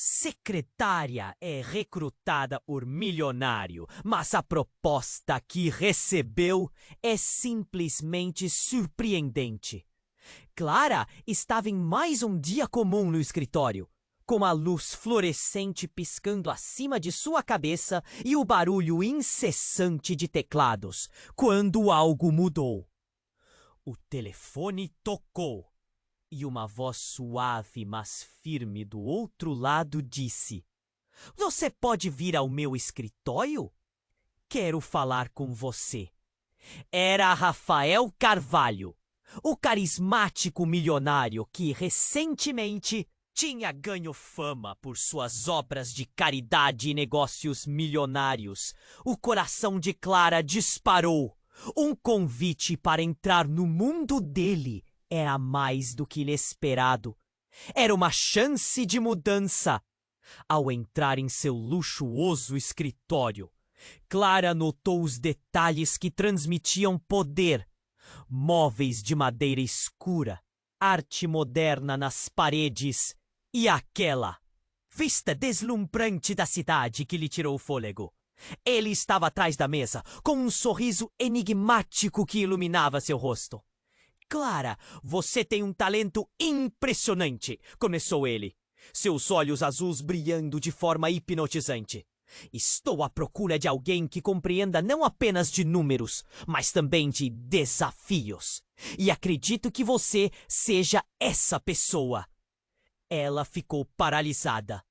secretária é recrutada por milionário, mas a proposta que recebeu é simplesmente surpreendente. Clara estava em mais um dia comum no escritório, com a luz fluorescente piscando acima de sua cabeça e o barulho incessante de teclados, quando algo mudou. O telefone tocou e uma voz suave, mas firme do outro lado disse: "Você pode vir ao meu escritório? Quero falar com você." Era Rafael Carvalho, o carismático milionário que recentemente tinha ganho fama por suas obras de caridade e negócios milionários. O coração de Clara disparou. Um convite para entrar no mundo dele era mais do que inesperado. Era uma chance de mudança. Ao entrar em seu luxuoso escritório, Clara notou os detalhes que transmitiam poder. Móveis de madeira escura, arte moderna nas paredes e aquela vista deslumbrante da cidade que lhe tirou o fôlego. Ele estava atrás da mesa, com um sorriso enigmático que iluminava seu rosto. "Clara, você tem um talento impressionante", começou ele, seus olhos azuis brilhando de forma hipnotizante. "Estou à procura de alguém que compreenda não apenas de números, mas também de desafios. E acredito que você seja essa pessoa." Ela ficou paralisada.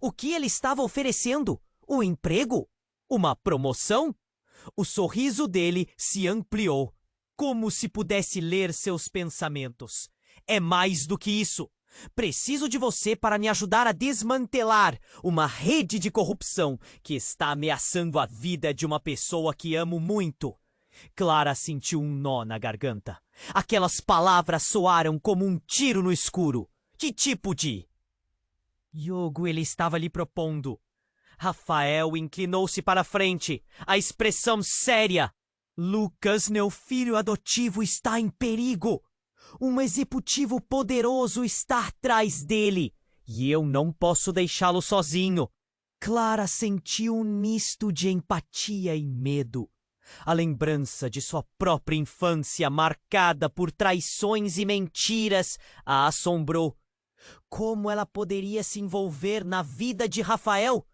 O que ele estava oferecendo? Um emprego? Uma promoção? O sorriso dele se ampliou, como se pudesse ler seus pensamentos. "É mais do que isso. Preciso de você para me ajudar a desmantelar uma rede de corrupção que está ameaçando a vida de uma pessoa que amo muito." Clara sentiu um nó na garganta. Aquelas palavras soaram como um tiro no escuro. Que tipo de jogo ele estava lhe propondo? Rafael inclinou-se para a frente, a expressão séria. "Lucas, meu filho adotivo, está em perigo. Um executivo poderoso está atrás dele, e eu não posso deixá-lo sozinho." Clara sentiu um misto de empatia e medo. A lembrança de sua própria infância marcada por traições e mentiras a assombrou. Como ela poderia se envolver na vida de Rafael,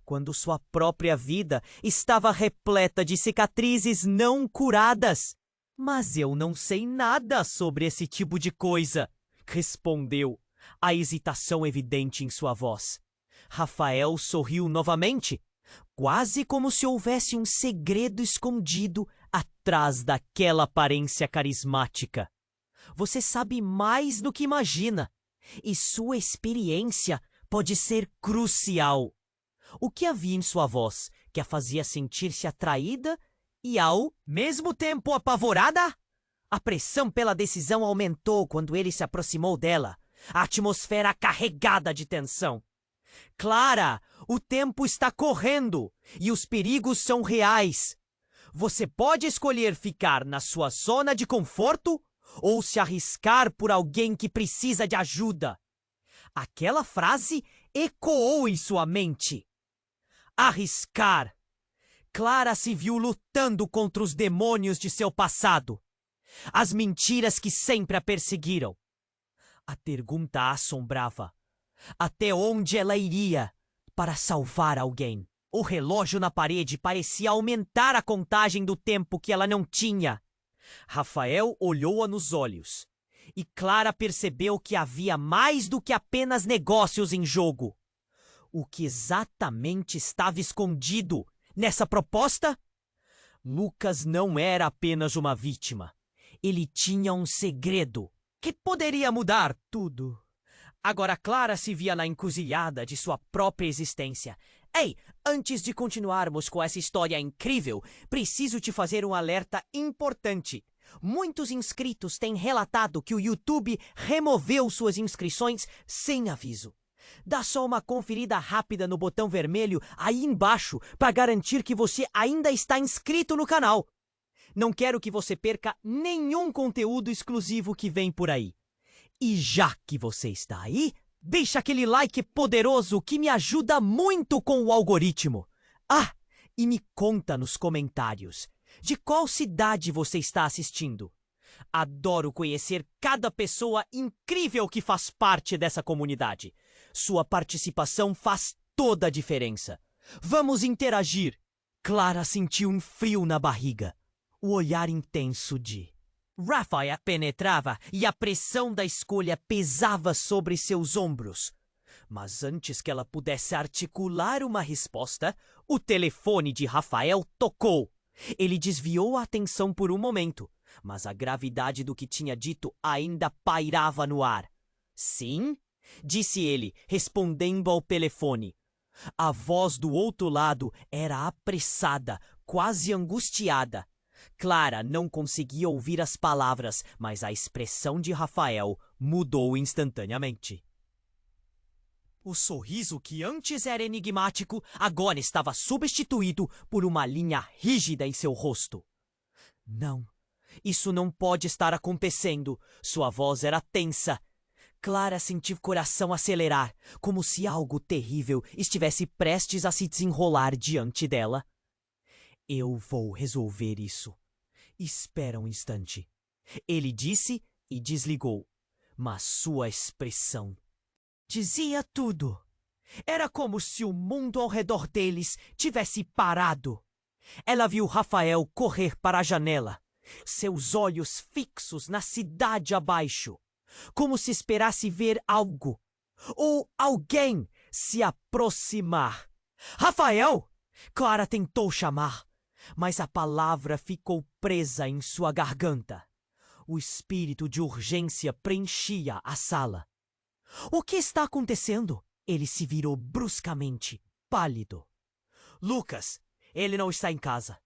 quando sua própria vida estava repleta de cicatrizes não curadas? "Mas eu não sei nada sobre esse tipo de coisa", respondeu, a hesitação evidente em sua voz. Rafael sorriu novamente, quase como se houvesse um segredo escondido atrás daquela aparência carismática. "Você sabe mais do que imagina, e sua experiência pode ser crucial." O que havia em sua voz que a fazia sentir-se atraída e ao mesmo tempo apavorada? A pressão pela decisão aumentou quando ele se aproximou dela, a atmosfera carregada de tensão. "Clara, o tempo está correndo e os perigos são reais. Você pode escolher ficar na sua zona de conforto ou se arriscar por alguém que precisa de ajuda." Aquela frase ecoou em sua mente. Arriscar. Clara se viu lutando contra os demônios de seu passado, as mentiras que sempre a perseguiram. A pergunta a assombrava: até onde ela iria para salvar alguém? O relógio na parede parecia aumentar a contagem do tempo que ela não tinha. Rafael olhou-a nos olhos e Clara percebeu que havia mais do que apenas negócios em jogo. O que exatamente estava escondido nessa proposta? Lucas não era apenas uma vítima. Ele tinha um segredo que poderia mudar tudo. Agora Clara se via na encruzilhada de sua própria existência. Ei, antes de continuarmos com essa história incrível, preciso te fazer um alerta importante. Muitos inscritos têm relatado que o YouTube removeu suas inscrições sem aviso. Dá só uma conferida rápida no botão vermelho aí embaixo para garantir que você ainda está inscrito no canal. Não quero que você perca nenhum conteúdo exclusivo que vem por aí. E já que você está aí, Deixa aquele like poderoso que me ajuda muito com o algoritmo. Ah, e me conta nos comentários de qual cidade você está assistindo. Adoro conhecer cada pessoa incrível que faz parte dessa comunidade. Sua participação faz toda a diferença. Vamos interagir. Clara sentiu um frio na barriga. O olhar intenso de Rafael penetrava e a pressão da escolha pesava sobre seus ombros. Mas antes que ela pudesse articular uma resposta, o telefone de Rafael tocou. Ele desviou a atenção por um momento, mas a gravidade do que tinha dito ainda pairava no ar. Sim? Disse ele, respondendo ao telefone. A voz do outro lado era apressada, quase angustiada. Clara não conseguia ouvir as palavras, mas a expressão de Rafael mudou instantaneamente. O sorriso que antes era enigmático, agora estava substituído por uma linha rígida em seu rosto. Não, isso não pode estar acontecendo. Sua voz era tensa. Clara sentiu o coração acelerar, como se algo terrível estivesse prestes a se desenrolar diante dela. Eu vou resolver isso. Espera um instante. Ele disse e desligou, mas sua expressão dizia tudo. Era como se o mundo ao redor deles tivesse parado. Ela viu Rafael correr para a janela, seus olhos fixos na cidade abaixo, como se esperasse ver algo ou alguém se aproximar. Rafael! Clara tentou chamar, mas a palavra ficou presa em sua garganta. O espírito de urgência preenchia a sala. O que está acontecendo? Ele se virou bruscamente, pálido. Lucas, ele não está em casa.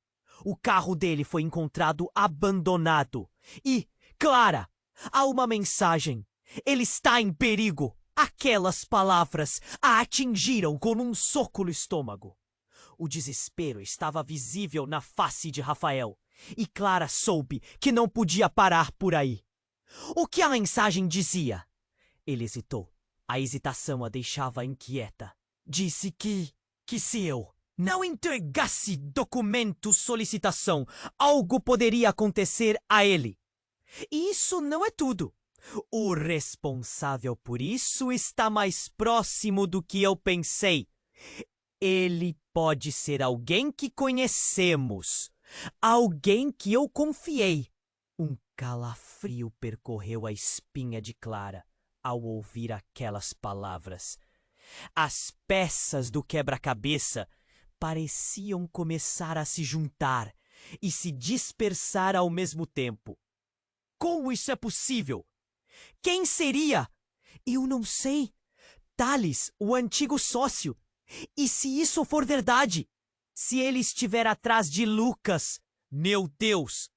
O carro dele foi encontrado abandonado. E, Clara, há uma mensagem. Ele está em perigo. Aquelas palavras a atingiram com um soco no estômago. O desespero estava visível na face de Rafael, e Clara soube que não podia parar por aí. O que a mensagem dizia? Ele hesitou. A hesitação a deixava inquieta. Disse que se eu não entregasse solicitação, algo poderia acontecer a ele. E isso não é tudo. O responsável por isso está mais próximo do que eu pensei. Ele pode ser alguém que conhecemos. Alguém que eu confiei. Um calafrio percorreu a espinha de Clara ao ouvir aquelas palavras. As peças do quebra-cabeça pareciam começar a se juntar e se dispersar ao mesmo tempo. Como isso é possível? Quem seria? Eu não sei. Thales, o antigo sócio. E se isso for verdade? Se ele estiver atrás de Lucas? Meu Deus!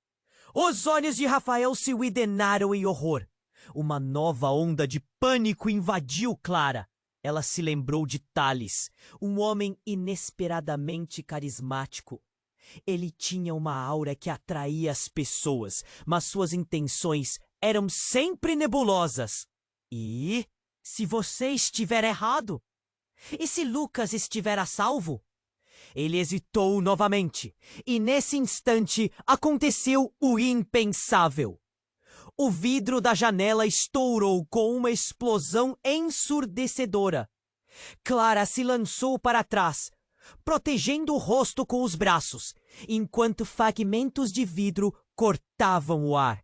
Os olhos de Rafael se widenaram em horror. Uma nova onda de pânico invadiu Clara. Ela se lembrou de Thales, um homem inesperadamente carismático. Ele tinha uma aura que atraía as pessoas, mas suas intenções eram sempre nebulosas. E se você estiver errado? E se Lucas estiver a salvo? Ele hesitou novamente, e nesse instante aconteceu o impensável. O vidro da janela estourou com uma explosão ensurdecedora. Clara se lançou para trás, protegendo o rosto com os braços, enquanto fragmentos de vidro cortavam o ar.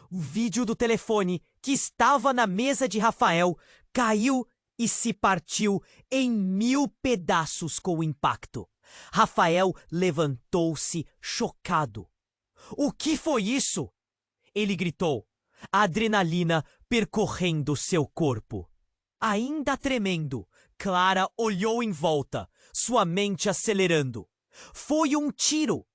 O vídeo do telefone, que estava na mesa de Rafael, caiu e se partiu em 1000 pedaços com o impacto. Rafael levantou-se chocado. O que foi isso? Ele gritou, a adrenalina percorrendo seu corpo. Ainda tremendo, Clara olhou em volta, sua mente acelerando. Foi um tiro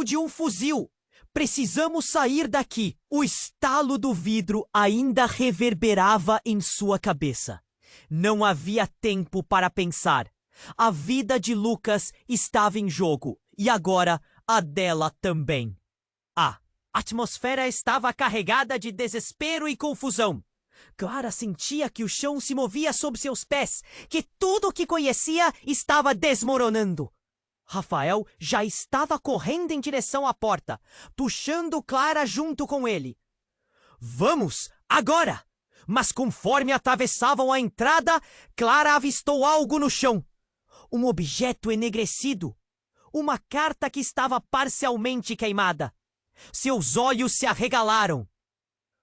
de um fuzil. Precisamos sair daqui. O estalo do vidro ainda reverberava em sua cabeça. Não havia tempo para pensar. A vida de Lucas estava em jogo, e agora a dela também. A atmosfera estava carregada de desespero e confusão. Clara sentia que o chão se movia sob seus pés, que tudo o que conhecia estava desmoronando. Rafael já estava correndo em direção à porta, puxando Clara junto com ele. Vamos, agora! Mas conforme atravessavam a entrada, Clara avistou algo no chão. Um objeto enegrecido. Uma carta que estava parcialmente queimada. Seus olhos se arregalaram.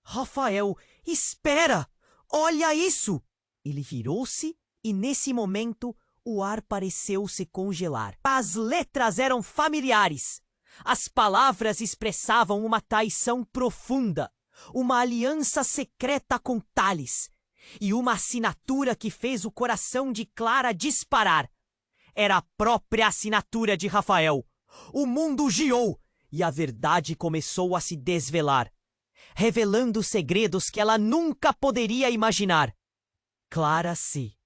Rafael, espera! Olha isso! Ele virou-se e, nesse momento, o ar pareceu se congelar. As letras eram familiares. As palavras expressavam uma traição profunda, uma aliança secreta com Thales, e uma assinatura que fez o coração de Clara disparar. Era a própria assinatura de Rafael. O mundo giou e a verdade começou a se desvelar, revelando segredos que ela nunca poderia imaginar. Clara se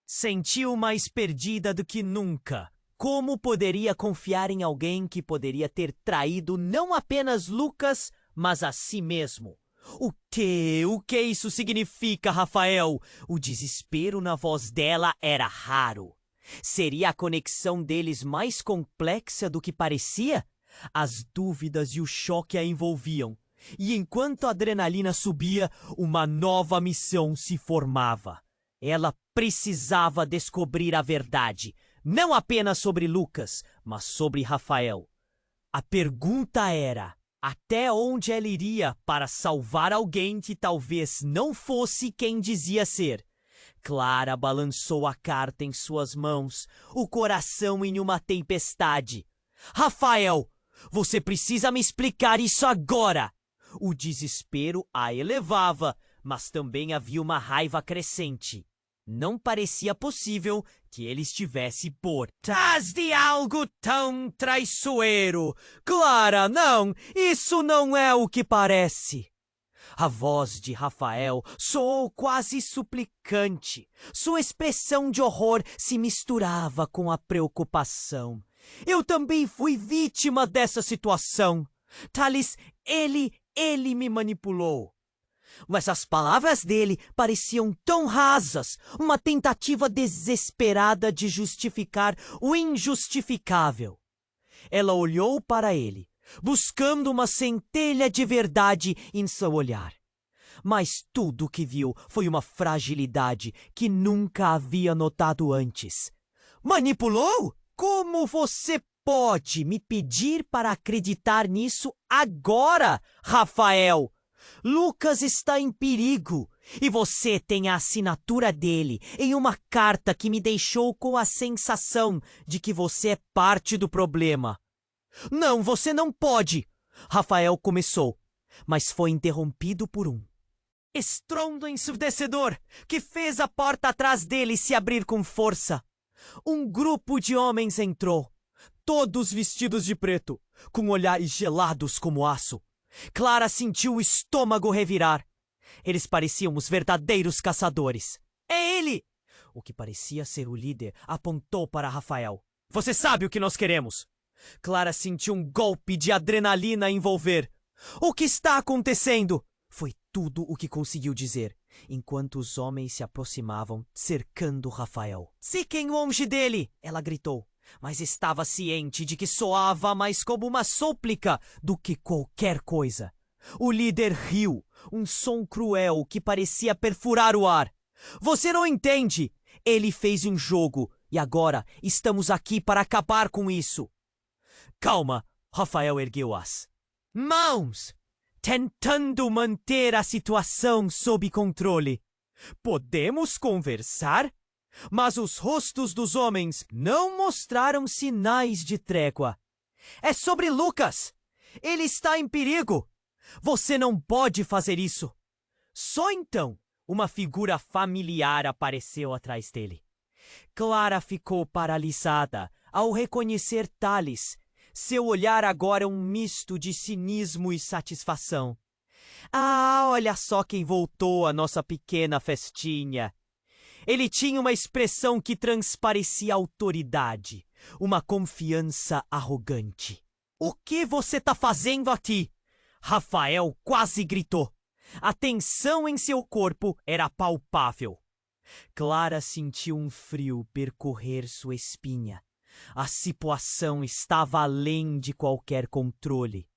sentiu mais perdida do que nunca. Como poderia confiar em alguém que poderia ter traído não apenas Lucas, mas a si mesmo? O que isso significa, Rafael? O desespero na voz dela era raro. Seria a conexão deles mais complexa do que parecia? As dúvidas e o choque a envolviam. E enquanto a adrenalina subia, uma nova missão se formava. Ela precisava descobrir a verdade, não apenas sobre Lucas, mas sobre Rafael. A pergunta era: até onde ela iria para salvar alguém que talvez não fosse quem dizia ser? Clara balançou a carta em suas mãos, o coração em uma tempestade. Rafael, você precisa me explicar isso agora! O desespero a elevava, mas também havia uma raiva crescente. Não parecia possível que ele estivesse por trás de algo tão traiçoeiro. Clara, não! Isso não é o que parece! A voz de Rafael soou quase suplicante. Sua expressão de horror se misturava com a preocupação. Eu também fui vítima dessa situação. Thales, ele me manipulou. Mas as palavras dele pareciam tão rasas, uma tentativa desesperada de justificar o injustificável. Ela olhou para ele, buscando uma centelha de verdade em seu olhar. Mas tudo o que viu foi uma fragilidade que nunca havia notado antes. Manipulou? Como você pode me pedir para acreditar nisso agora, Rafael? Lucas está em perigo e você tem a assinatura dele em uma carta que me deixou com a sensação de que você é parte do problema. Não, você não pode! Rafael começou, mas foi interrompido por um estrondo ensurdecedor que fez a porta atrás dele se abrir com força. Um grupo de homens entrou, todos vestidos de preto, com olhares gelados como aço. Clara sentiu o estômago revirar. Eles pareciam os verdadeiros caçadores. É ele! O que parecia ser o líder apontou para Rafael. Você sabe o que nós queremos! Clara sentiu um golpe de adrenalina a envolver. O que está acontecendo? Foi tudo o que conseguiu dizer, enquanto os homens se aproximavam, cercando Rafael. Fiquem longe dele! Ela gritou, mas estava ciente de que soava mais como uma súplica do que qualquer coisa. O líder riu, um som cruel que parecia perfurar o ar. Você não entende! Ele fez um jogo e agora estamos aqui para acabar com isso. Calma, Rafael ergueu as mãos, tentando manter a situação sob controle. Podemos conversar? Mas os rostos dos homens não mostraram sinais de trégua. É sobre Lucas! Ele está em perigo! Você não pode fazer isso! Só então, uma figura familiar apareceu atrás dele. Clara ficou paralisada ao reconhecer Thales. Seu olhar agora é um misto de cinismo e satisfação. Ah, olha só quem voltou à nossa pequena festinha! Ele tinha uma expressão que transparecia autoridade, uma confiança arrogante. O que você está fazendo aqui? Rafael quase gritou. A tensão em seu corpo era palpável. Clara sentiu um frio percorrer sua espinha. A situação estava além de qualquer controle.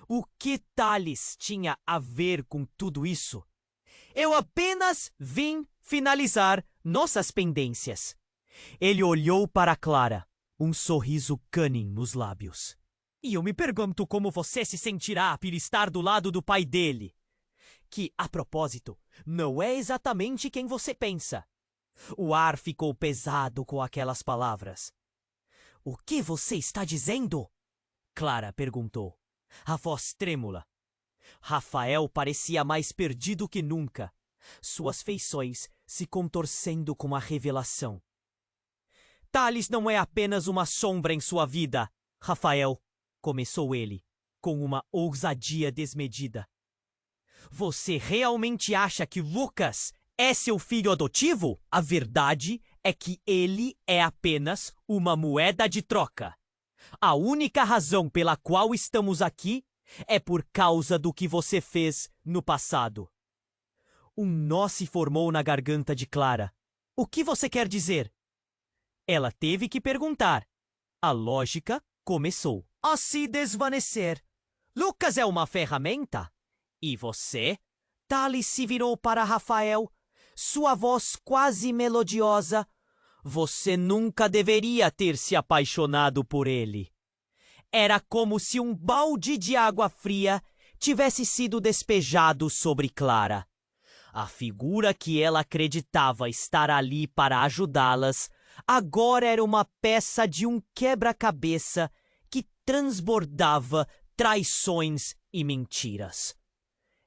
O que Thales tinha a ver com tudo isso? Eu apenas vim finalizar nossas pendências. Ele olhou para Clara, um sorriso cunning nos lábios. E eu me pergunto como você se sentirá por estar do lado do pai dele. Que, a propósito, não é exatamente quem você pensa. O ar ficou pesado com aquelas palavras. O que você está dizendo? Clara perguntou, a voz trêmula. Rafael parecia mais perdido que nunca, suas feições se contorcendo com a revelação. Thales não é apenas uma sombra em sua vida, Rafael, começou ele, com uma ousadia desmedida. Você realmente acha que Lucas é seu filho adotivo? A verdade é que ele é apenas uma moeda de troca. A única razão pela qual estamos aqui é por causa do que você fez no passado. Um nó se formou na garganta de Clara. O que você quer dizer? Ela teve que perguntar. A lógica começou a se desvanecer. Lucas é uma ferramenta? E você? Thales se virou para Rafael, sua voz quase melodiosa. Você nunca deveria ter se apaixonado por ele. Era como se um balde de água fria tivesse sido despejado sobre Clara. A figura que ela acreditava estar ali para ajudá-las agora era uma peça de um quebra-cabeça que transbordava traições e mentiras.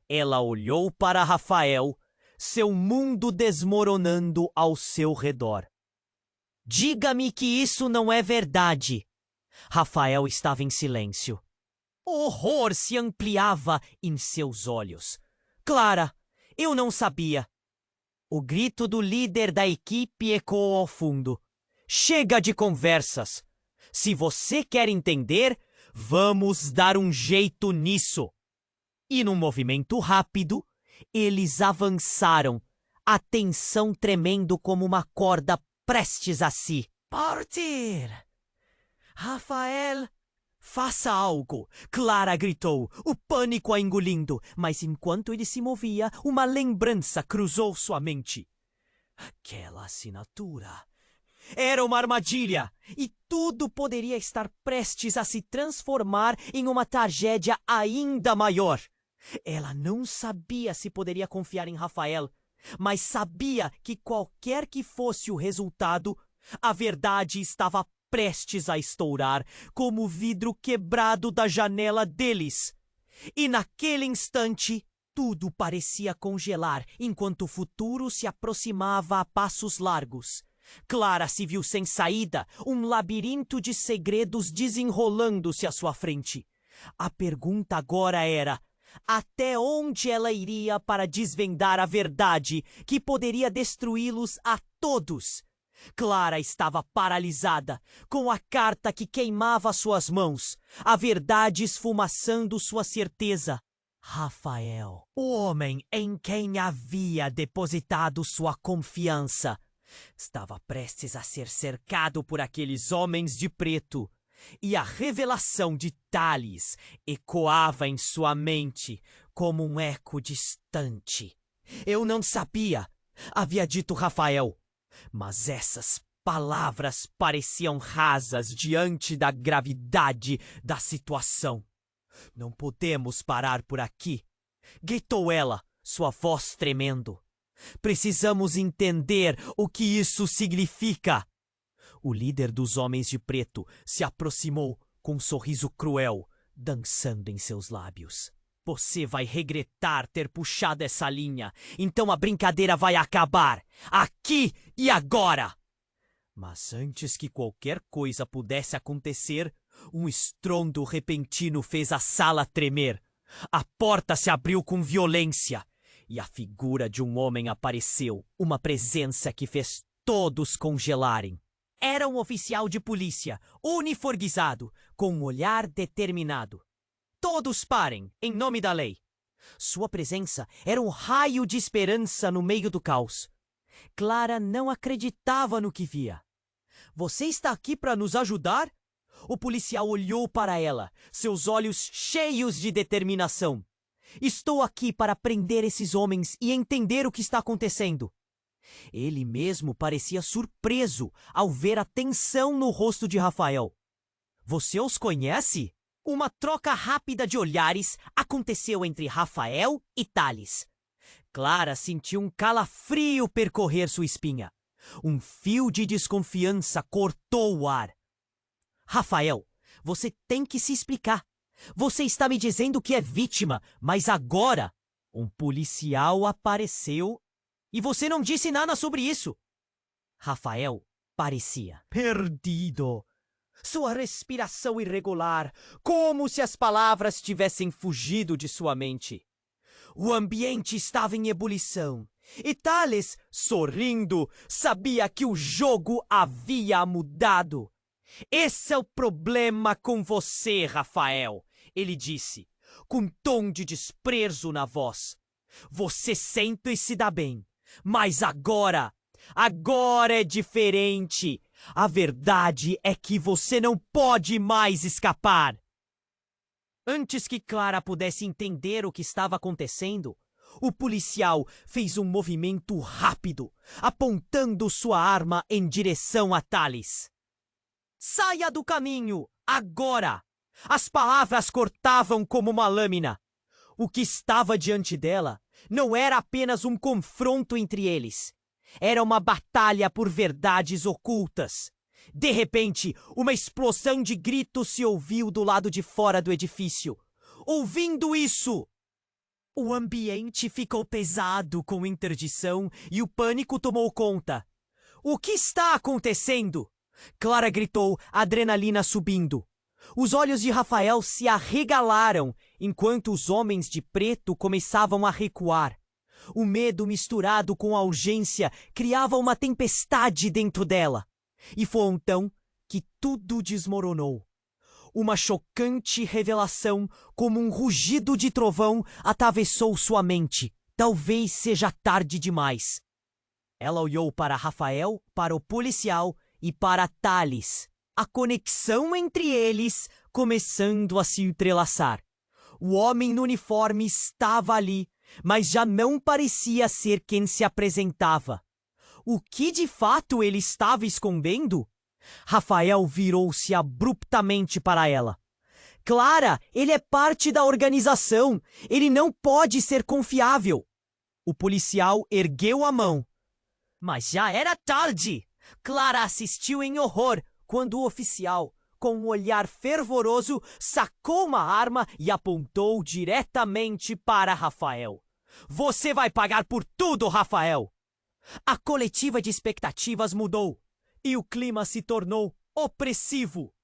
Ela olhou para Rafael, seu mundo desmoronando ao seu redor. Diga-me que isso não é verdade. Rafael estava em silêncio. O horror se ampliava em seus olhos. Clara, eu não sabia. O grito do líder da equipe ecoou ao fundo. Chega de conversas. Se você quer entender, vamos dar um jeito nisso. E num movimento rápido, eles avançaram, a tensão tremendo como uma corda prestes a se partir. Rafael, faça algo! Clara gritou, o pânico a engolindo, mas enquanto ele se movia, uma lembrança cruzou sua mente. Aquela assinatura. Era uma armadilha, e tudo poderia estar prestes a se transformar em uma tragédia ainda maior. Ela não sabia se poderia confiar em Rafael, mas sabia que qualquer que fosse o resultado, a verdade estava prestes a estourar como o vidro quebrado da janela deles. E naquele instante, tudo parecia congelar enquanto o futuro se aproximava a passos largos. Clara se viu sem saída, um labirinto de segredos desenrolando-se à sua frente. A pergunta agora era: até onde ela iria para desvendar a verdade que poderia destruí-los a todos? Clara estava paralisada, com a carta que queimava suas mãos, a verdade esfumaçando sua certeza. Rafael, o homem em quem havia depositado sua confiança, estava prestes a ser cercado por aqueles homens de preto. E a revelação de Thales ecoava em sua mente como um eco distante. Eu não sabia, havia dito Rafael, mas essas palavras pareciam rasas diante da gravidade da situação. Não podemos parar por aqui, gritou ela, sua voz tremendo. Precisamos entender o que isso significa. O líder dos homens de preto se aproximou com um sorriso cruel, dançando em seus lábios. Você vai regretar ter puxado essa linha, então a brincadeira vai acabar, aqui e agora! Mas antes que qualquer coisa pudesse acontecer, um estrondo repentino fez a sala tremer. A porta se abriu com violência e a figura de um homem apareceu, uma presença que fez todos congelarem. Era um oficial de polícia, uniformizado, com um olhar determinado. Todos parem, em nome da lei. Sua presença era um raio de esperança no meio do caos. Clara não acreditava no que via. Você está aqui para nos ajudar? O policial olhou para ela, seus olhos cheios de determinação. Estou aqui para prender esses homens e entender o que está acontecendo. Ele mesmo parecia surpreso ao ver a tensão no rosto de Rafael. Você os conhece? Uma troca rápida de olhares aconteceu entre Rafael e Tales. Clara sentiu um calafrio percorrer sua espinha. Um fio de desconfiança cortou o ar. Rafael, você tem que se explicar. Você está me dizendo que é vítima, mas agora um policial apareceu e você não disse nada sobre isso. Rafael parecia perdido. Sua respiração irregular, como se as palavras tivessem fugido de sua mente. O ambiente estava em ebulição. E Tales, sorrindo, sabia que o jogo havia mudado. Esse é o problema com você, Rafael, ele disse, com tom de desprezo na voz. Você sempre se dá bem, mas agora é diferente. A verdade é que você não pode mais escapar. Antes que Clara pudesse entender o que estava acontecendo, o policial fez um movimento rápido, apontando sua arma em direção a Tales. Saia do caminho, agora! As palavras cortavam como uma lâmina. O que estava diante dela não era apenas um confronto entre eles. Era uma batalha por verdades ocultas. De repente, uma explosão de gritos se ouviu do lado de fora do edifício. Ouvindo isso, o ambiente ficou pesado com interdição e o pânico tomou conta. O que está acontecendo? Clara gritou, a adrenalina subindo. Os olhos de Rafael se arregalaram, enquanto os homens de preto começavam a recuar. O medo misturado com a urgência criava uma tempestade dentro dela. E foi então que tudo desmoronou. Uma chocante revelação, como um rugido de trovão, atravessou sua mente. Talvez seja tarde demais. Ela olhou para Rafael, para o policial e para Tales. A conexão entre eles começando a se entrelaçar. O homem no uniforme estava ali, mas já não parecia ser quem se apresentava. O que de fato ele estava escondendo? Rafael virou-se abruptamente para ela. Clara, ele é parte da organização. Ele não pode ser confiável. O policial ergueu a mão. Mas já era tarde. Clara assistiu em horror quando o oficial, com um olhar fervoroso, sacou uma arma e apontou diretamente para Rafael. Você vai pagar por tudo, Rafael! A coletiva de expectativas mudou e o clima se tornou opressivo.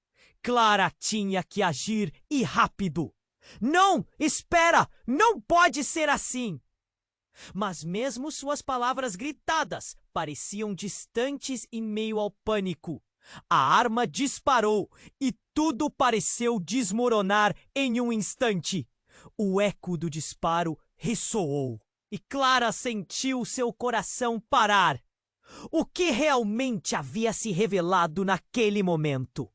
Clara tinha que agir e rápido. Não, espera! Não pode ser assim! Mas mesmo suas palavras gritadas pareciam distantes em meio ao pânico. A arma disparou e tudo pareceu desmoronar em um instante. O eco do disparo ressoou e Clara sentiu seu coração parar. O que realmente havia se revelado naquele momento?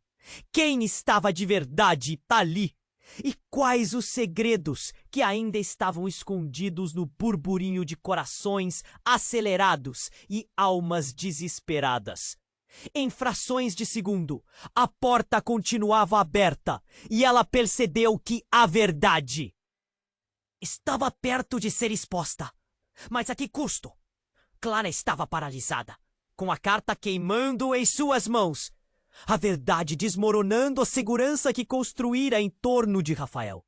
Quem estava de verdade ali? E quais os segredos que ainda estavam escondidos no burburinho de corações acelerados e almas desesperadas? Em frações de segundo, a porta continuava aberta e ela percebeu que a verdade estava perto de ser exposta. Mas a que custo? Clara estava paralisada, com a carta queimando em suas mãos. A verdade desmoronando a segurança que construíra em torno de Rafael.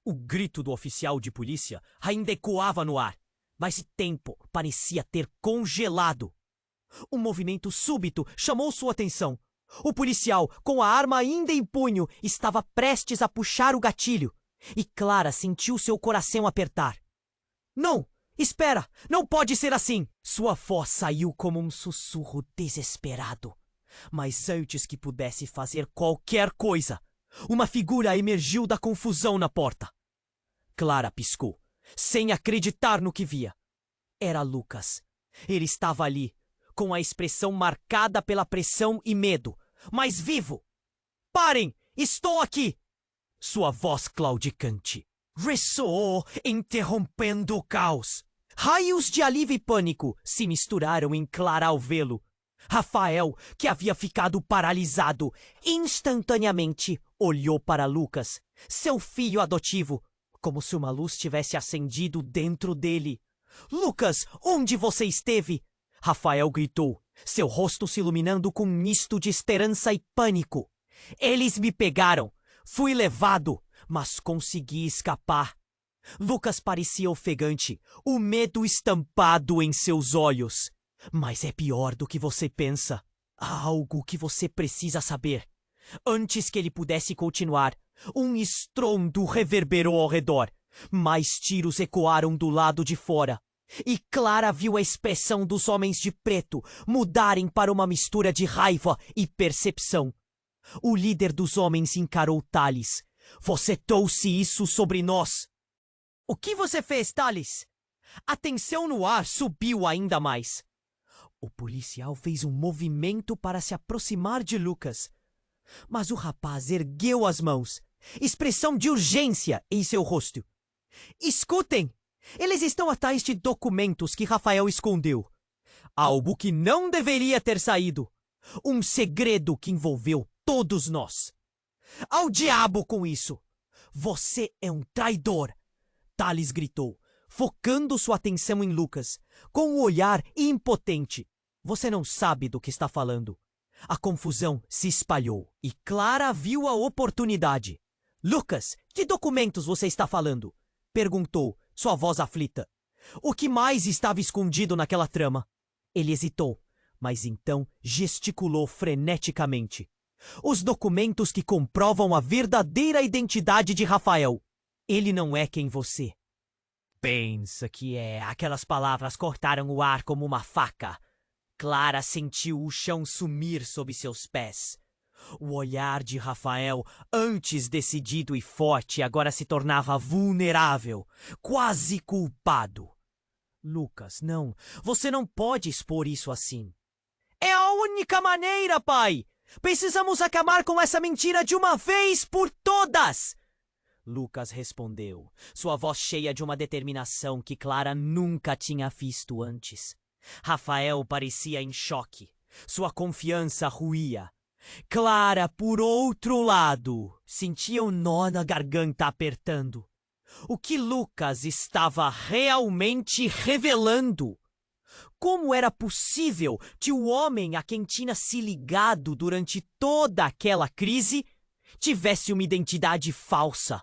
O grito do oficial de polícia ainda ecoava no ar, mas o tempo parecia ter congelado. Um movimento súbito chamou sua atenção. O policial, com a arma ainda em punho, estava prestes a puxar o gatilho. E Clara sentiu seu coração apertar. Não! Espera! Não pode ser assim! Sua voz saiu como um sussurro desesperado. Mas antes que pudesse fazer qualquer coisa, uma figura emergiu da confusão na porta. Clara piscou, sem acreditar no que via. Era Lucas. Ele estava ali, com a expressão marcada pela pressão e medo, mas vivo. Parem! Estou aqui! Sua voz claudicante ressoou, interrompendo o caos. Raios de alívio e pânico se misturaram em Clara ao vê-lo. Rafael, que havia ficado paralisado, instantaneamente olhou para Lucas, seu filho adotivo, como se uma luz tivesse acendido dentro dele. Lucas, onde você esteve? Rafael gritou, seu rosto se iluminando com um misto de esperança e pânico. Eles me pegaram. Fui levado, mas consegui escapar. Lucas parecia ofegante, o medo estampado em seus olhos. Mas é pior do que você pensa. Há algo que você precisa saber. Antes que ele pudesse continuar, um estrondo reverberou ao redor. Mais tiros ecoaram do lado de fora. E Clara viu a expressão dos homens de preto mudarem para uma mistura de raiva e percepção. O líder dos homens encarou Thales. Você trouxe isso sobre nós. O que você fez, Thales? A tensão no ar subiu ainda mais. O policial fez um movimento para se aproximar de Lucas. Mas o rapaz ergueu as mãos, expressão de urgência em seu rosto. Escutem! Eles estão atrás de documentos que Rafael escondeu. Algo que não deveria ter saído. Um segredo que envolveu todos nós. Ao diabo com isso! Você é um traidor! Thales gritou, focando sua atenção em Lucas, com um olhar impotente. Você não sabe do que está falando. A confusão se espalhou e Clara viu a oportunidade. Lucas, que documentos você está falando? Perguntou, sua voz aflita. O que mais estava escondido naquela trama? Ele hesitou, mas então gesticulou freneticamente. Os documentos que comprovam a verdadeira identidade de Rafael. Ele não é quem você pensa que é. Aquelas palavras cortaram o ar como uma faca. Clara sentiu o chão sumir sob seus pés. O olhar de Rafael, antes decidido e forte, agora se tornava vulnerável, quase culpado. Lucas, não. Você não pode expor isso assim. É a única maneira, pai! Precisamos acabar com essa mentira de uma vez por todas! Lucas respondeu, sua voz cheia de uma determinação que Clara nunca tinha visto antes. Rafael parecia em choque. Sua confiança ruía. Clara, por outro lado, sentia um nó na garganta apertando. O que Lucas estava realmente revelando? Como era possível que o homem a quem tinha se ligado durante toda aquela crise tivesse uma identidade falsa?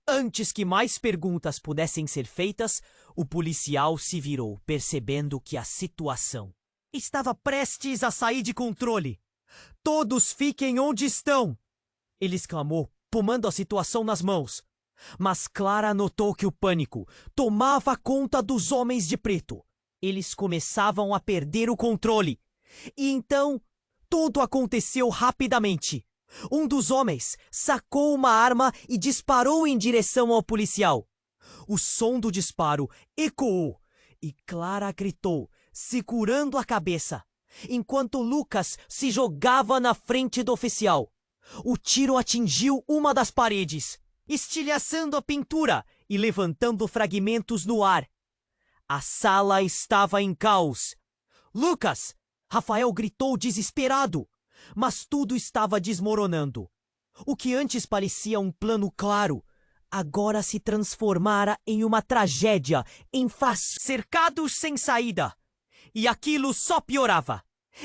Antes que mais perguntas pudessem ser feitas, o policial se virou, percebendo que a situação estava prestes a sair de controle. Todos fiquem onde estão! Ele exclamou, tomando a situação nas mãos. Mas Clara notou que o pânico tomava conta dos homens de preto. Eles começavam a perder o controle. E então, tudo aconteceu rapidamente. Um dos homens sacou uma arma e disparou em direção ao policial. O som do disparo ecoou e Clara gritou, segurando a cabeça, enquanto Lucas se jogava na frente do oficial. O tiro atingiu uma das paredes, estilhaçando a pintura e levantando fragmentos no ar. A sala estava em caos. Lucas! Rafael gritou desesperado. Mas tudo estava desmoronando. O que antes parecia um plano claro, agora se transformara em uma tragédia, cercados sem saída. E aquilo só piorava.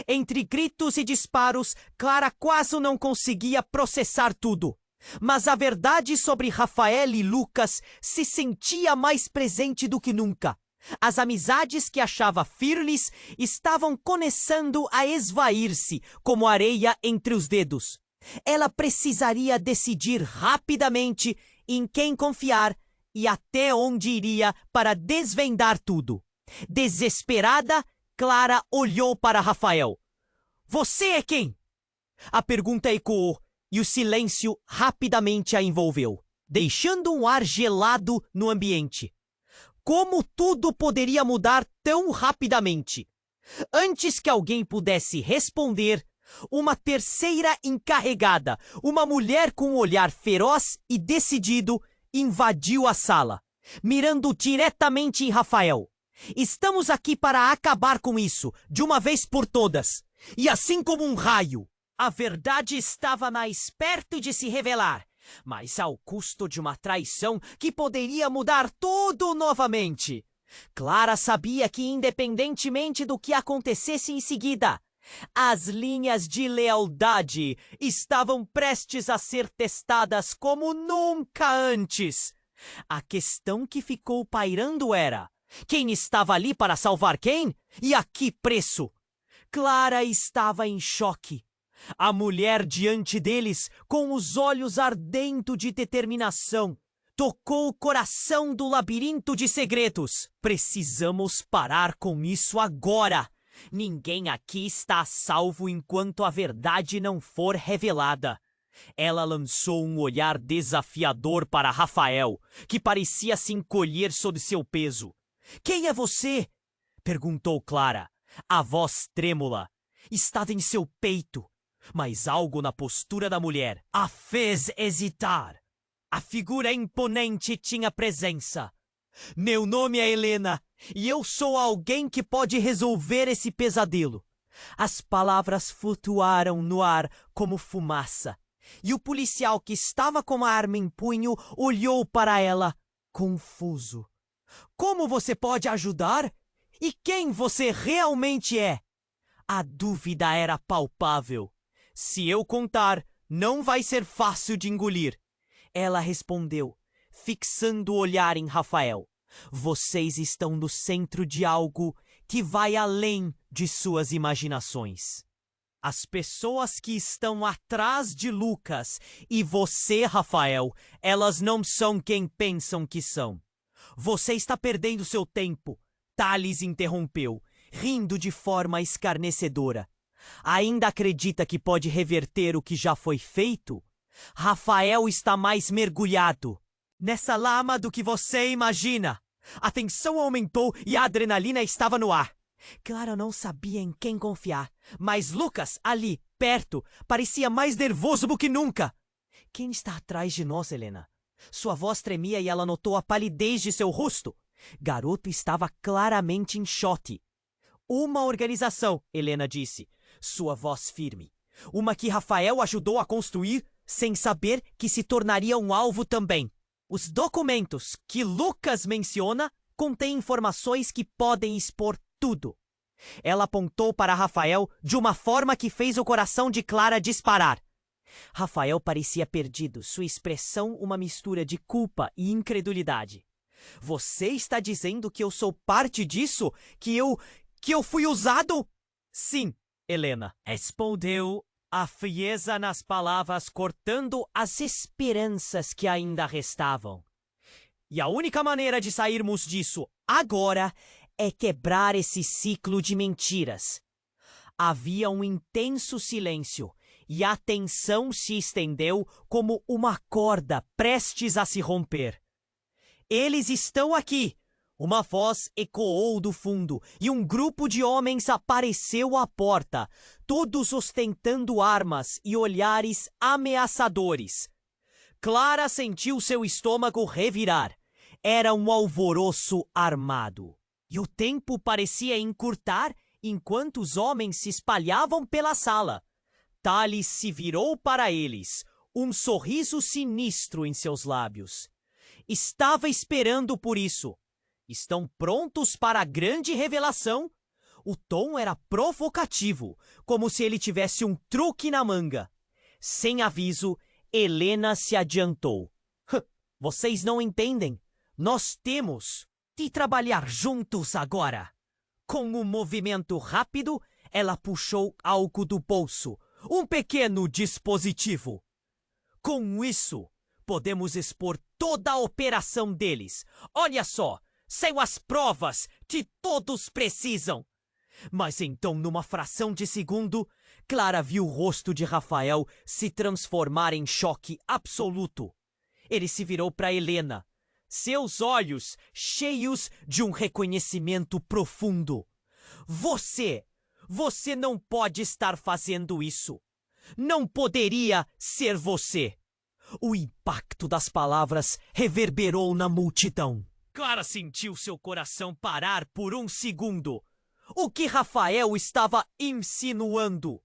Entre gritos e disparos, Clara quase não conseguia processar tudo. Mas a verdade sobre Rafael e Lucas se sentia mais presente do que nunca. As amizades que achava firmes estavam começando a esvair-se como areia entre os dedos. Ela precisaria decidir rapidamente em quem confiar e até onde iria para desvendar tudo. Desesperada, Clara olhou para Rafael. Você é quem? A pergunta ecoou e o silêncio rapidamente a envolveu, deixando um ar gelado no ambiente. Como tudo poderia mudar tão rapidamente? Antes que alguém pudesse responder, uma terceira encarregada, uma mulher com um olhar feroz e decidido, invadiu a sala, mirando diretamente em Rafael. Estamos aqui para acabar com isso, de uma vez por todas. E assim como um raio, a verdade estava mais perto de se revelar, mas ao custo de uma traição que poderia mudar tudo novamente. Clara sabia que, independentemente do que acontecesse em seguida, as linhas de lealdade estavam prestes a ser testadas como nunca antes. A questão que ficou pairando era: quem estava ali para salvar quem? E a que preço? Clara estava em choque. A mulher diante deles, com os olhos ardendo de determinação, tocou o coração do labirinto de segredos. Precisamos parar com isso agora. Ninguém aqui está a salvo enquanto a verdade não for revelada. Ela lançou um olhar desafiador para Rafael, que parecia se encolher sob seu peso. Quem é você? Perguntou Clara. A voz trêmula estava em seu peito, mas algo na postura da mulher a fez hesitar. A figura imponente tinha presença. Meu nome é Helena, e eu sou alguém que pode resolver esse pesadelo. As palavras flutuaram no ar como fumaça, e o policial que estava com a arma em punho olhou para ela, confuso. Como você pode ajudar? E quem você realmente é? A dúvida era palpável. Se eu contar, não vai ser fácil de engolir. Ela respondeu, fixando o olhar em Rafael. Vocês estão no centro de algo que vai além de suas imaginações. As pessoas que estão atrás de Lucas e você, Rafael, elas não são quem pensam que são. Você está perdendo seu tempo. Thales interrompeu, rindo de forma escarnecedora. Ainda acredita que pode reverter o que já foi feito? Rafael está mais mergulhado nessa lama do que você imagina. A tensão aumentou e a adrenalina estava no ar. Clara não sabia em quem confiar, mas Lucas, ali, perto, parecia mais nervoso do que nunca. Quem está atrás de nós, Helena? Sua voz tremia e ela notou a palidez de seu rosto. Garoto estava claramente em choque. Uma organização, Helena disse, sua voz firme. Uma que Rafael ajudou a construir sem saber que se tornaria um alvo também. Os documentos que Lucas menciona contêm informações que podem expor tudo. Ela apontou para Rafael de uma forma que fez o coração de Clara disparar. Rafael parecia perdido, sua expressão uma mistura de culpa e incredulidade. Você está dizendo que eu sou parte disso? Que eu fui usado? Sim, Helena, respondeu, a frieza nas palavras cortando as esperanças que ainda restavam. E a única maneira de sairmos disso agora é quebrar esse ciclo de mentiras. Havia um intenso silêncio e a tensão se estendeu como uma corda prestes a se romper. Eles estão aqui! Uma voz ecoou do fundo e um grupo de homens apareceu à porta, todos ostentando armas e olhares ameaçadores. Clara sentiu seu estômago revirar. Era um alvoroço armado. E o tempo parecia encurtar enquanto os homens se espalhavam pela sala. Thales se virou para eles, um sorriso sinistro em seus lábios. Estava esperando por isso. Estão prontos para a grande revelação? O tom era provocativo, como se ele tivesse um truque na manga. Sem aviso, Helena se adiantou. Vocês não entendem. Nós temos de trabalhar juntos agora. Com um movimento rápido, ela puxou algo do bolso. Um pequeno dispositivo. Com isso, podemos expor toda a operação deles. Olha só! São as provas que todos precisam. Mas então, numa fração de segundo, Clara viu o rosto de Rafael se transformar em choque absoluto. Ele se virou para Helena. seus olhos cheios de um reconhecimento profundo. Você não pode estar fazendo isso. Não poderia ser você. O impacto das palavras reverberou na multidão. Clara sentiu seu coração parar por um segundo. O que Rafael estava insinuando?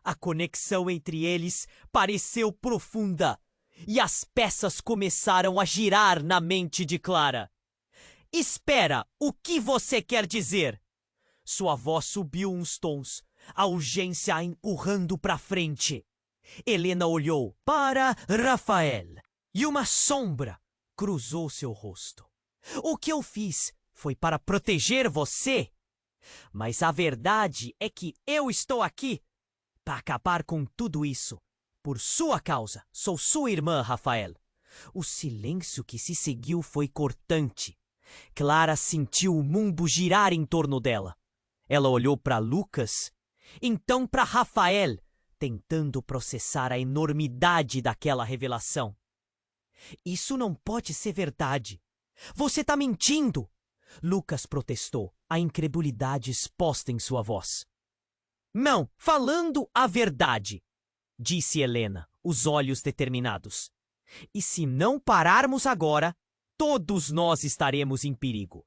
A conexão entre eles pareceu profunda e as peças começaram a girar na mente de Clara. Espera, o que você quer dizer? Sua voz subiu uns tons, a urgência a empurrando para frente. Helena olhou para Rafael e uma sombra cruzou seu rosto. O que eu fiz foi para proteger você. Mas a verdade é que eu estou aqui para acabar com tudo isso. Por sua causa, sou sua irmã, Rafael. O silêncio que se seguiu foi cortante. Clara sentiu o mundo girar em torno dela. Ela olhou para Lucas, então para Rafael, tentando processar a enormidade daquela revelação. Isso não pode ser verdade. Você está mentindo! Lucas protestou, a incredulidade exposta em sua voz. Não, falando a verdade, disse Helena, os olhos determinados. E se não pararmos agora, todos nós estaremos em perigo.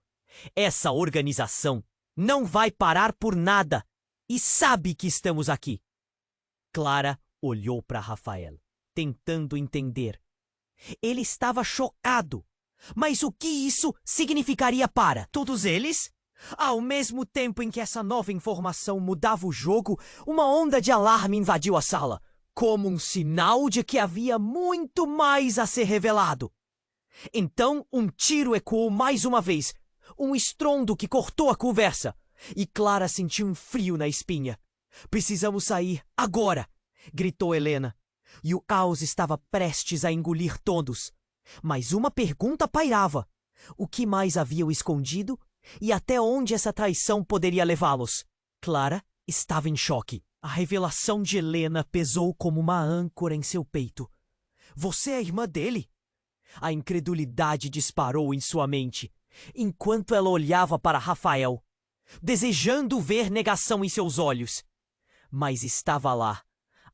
Essa organização não vai parar por nada e sabe que estamos aqui. Clara olhou para Rafael, tentando entender. Ele estava chocado. Mas o que isso significaria para todos eles? Ao mesmo tempo em que essa nova informação mudava o jogo, uma onda de alarme invadiu a sala, como um sinal de que havia muito mais a ser revelado. Então, um tiro ecoou mais uma vez, um estrondo que cortou a conversa, e Clara sentiu um frio na espinha. Precisamos sair agora, gritou Helena, e o caos estava prestes a engolir todos. Mas uma pergunta pairava. O que mais haviam escondido e até onde essa traição poderia levá-los? Clara estava em choque. A revelação de Helena pesou como uma âncora em seu peito. Você é a irmã dele? A incredulidade disparou em sua mente, enquanto ela olhava para Rafael, desejando ver negação em seus olhos. Mas estava lá,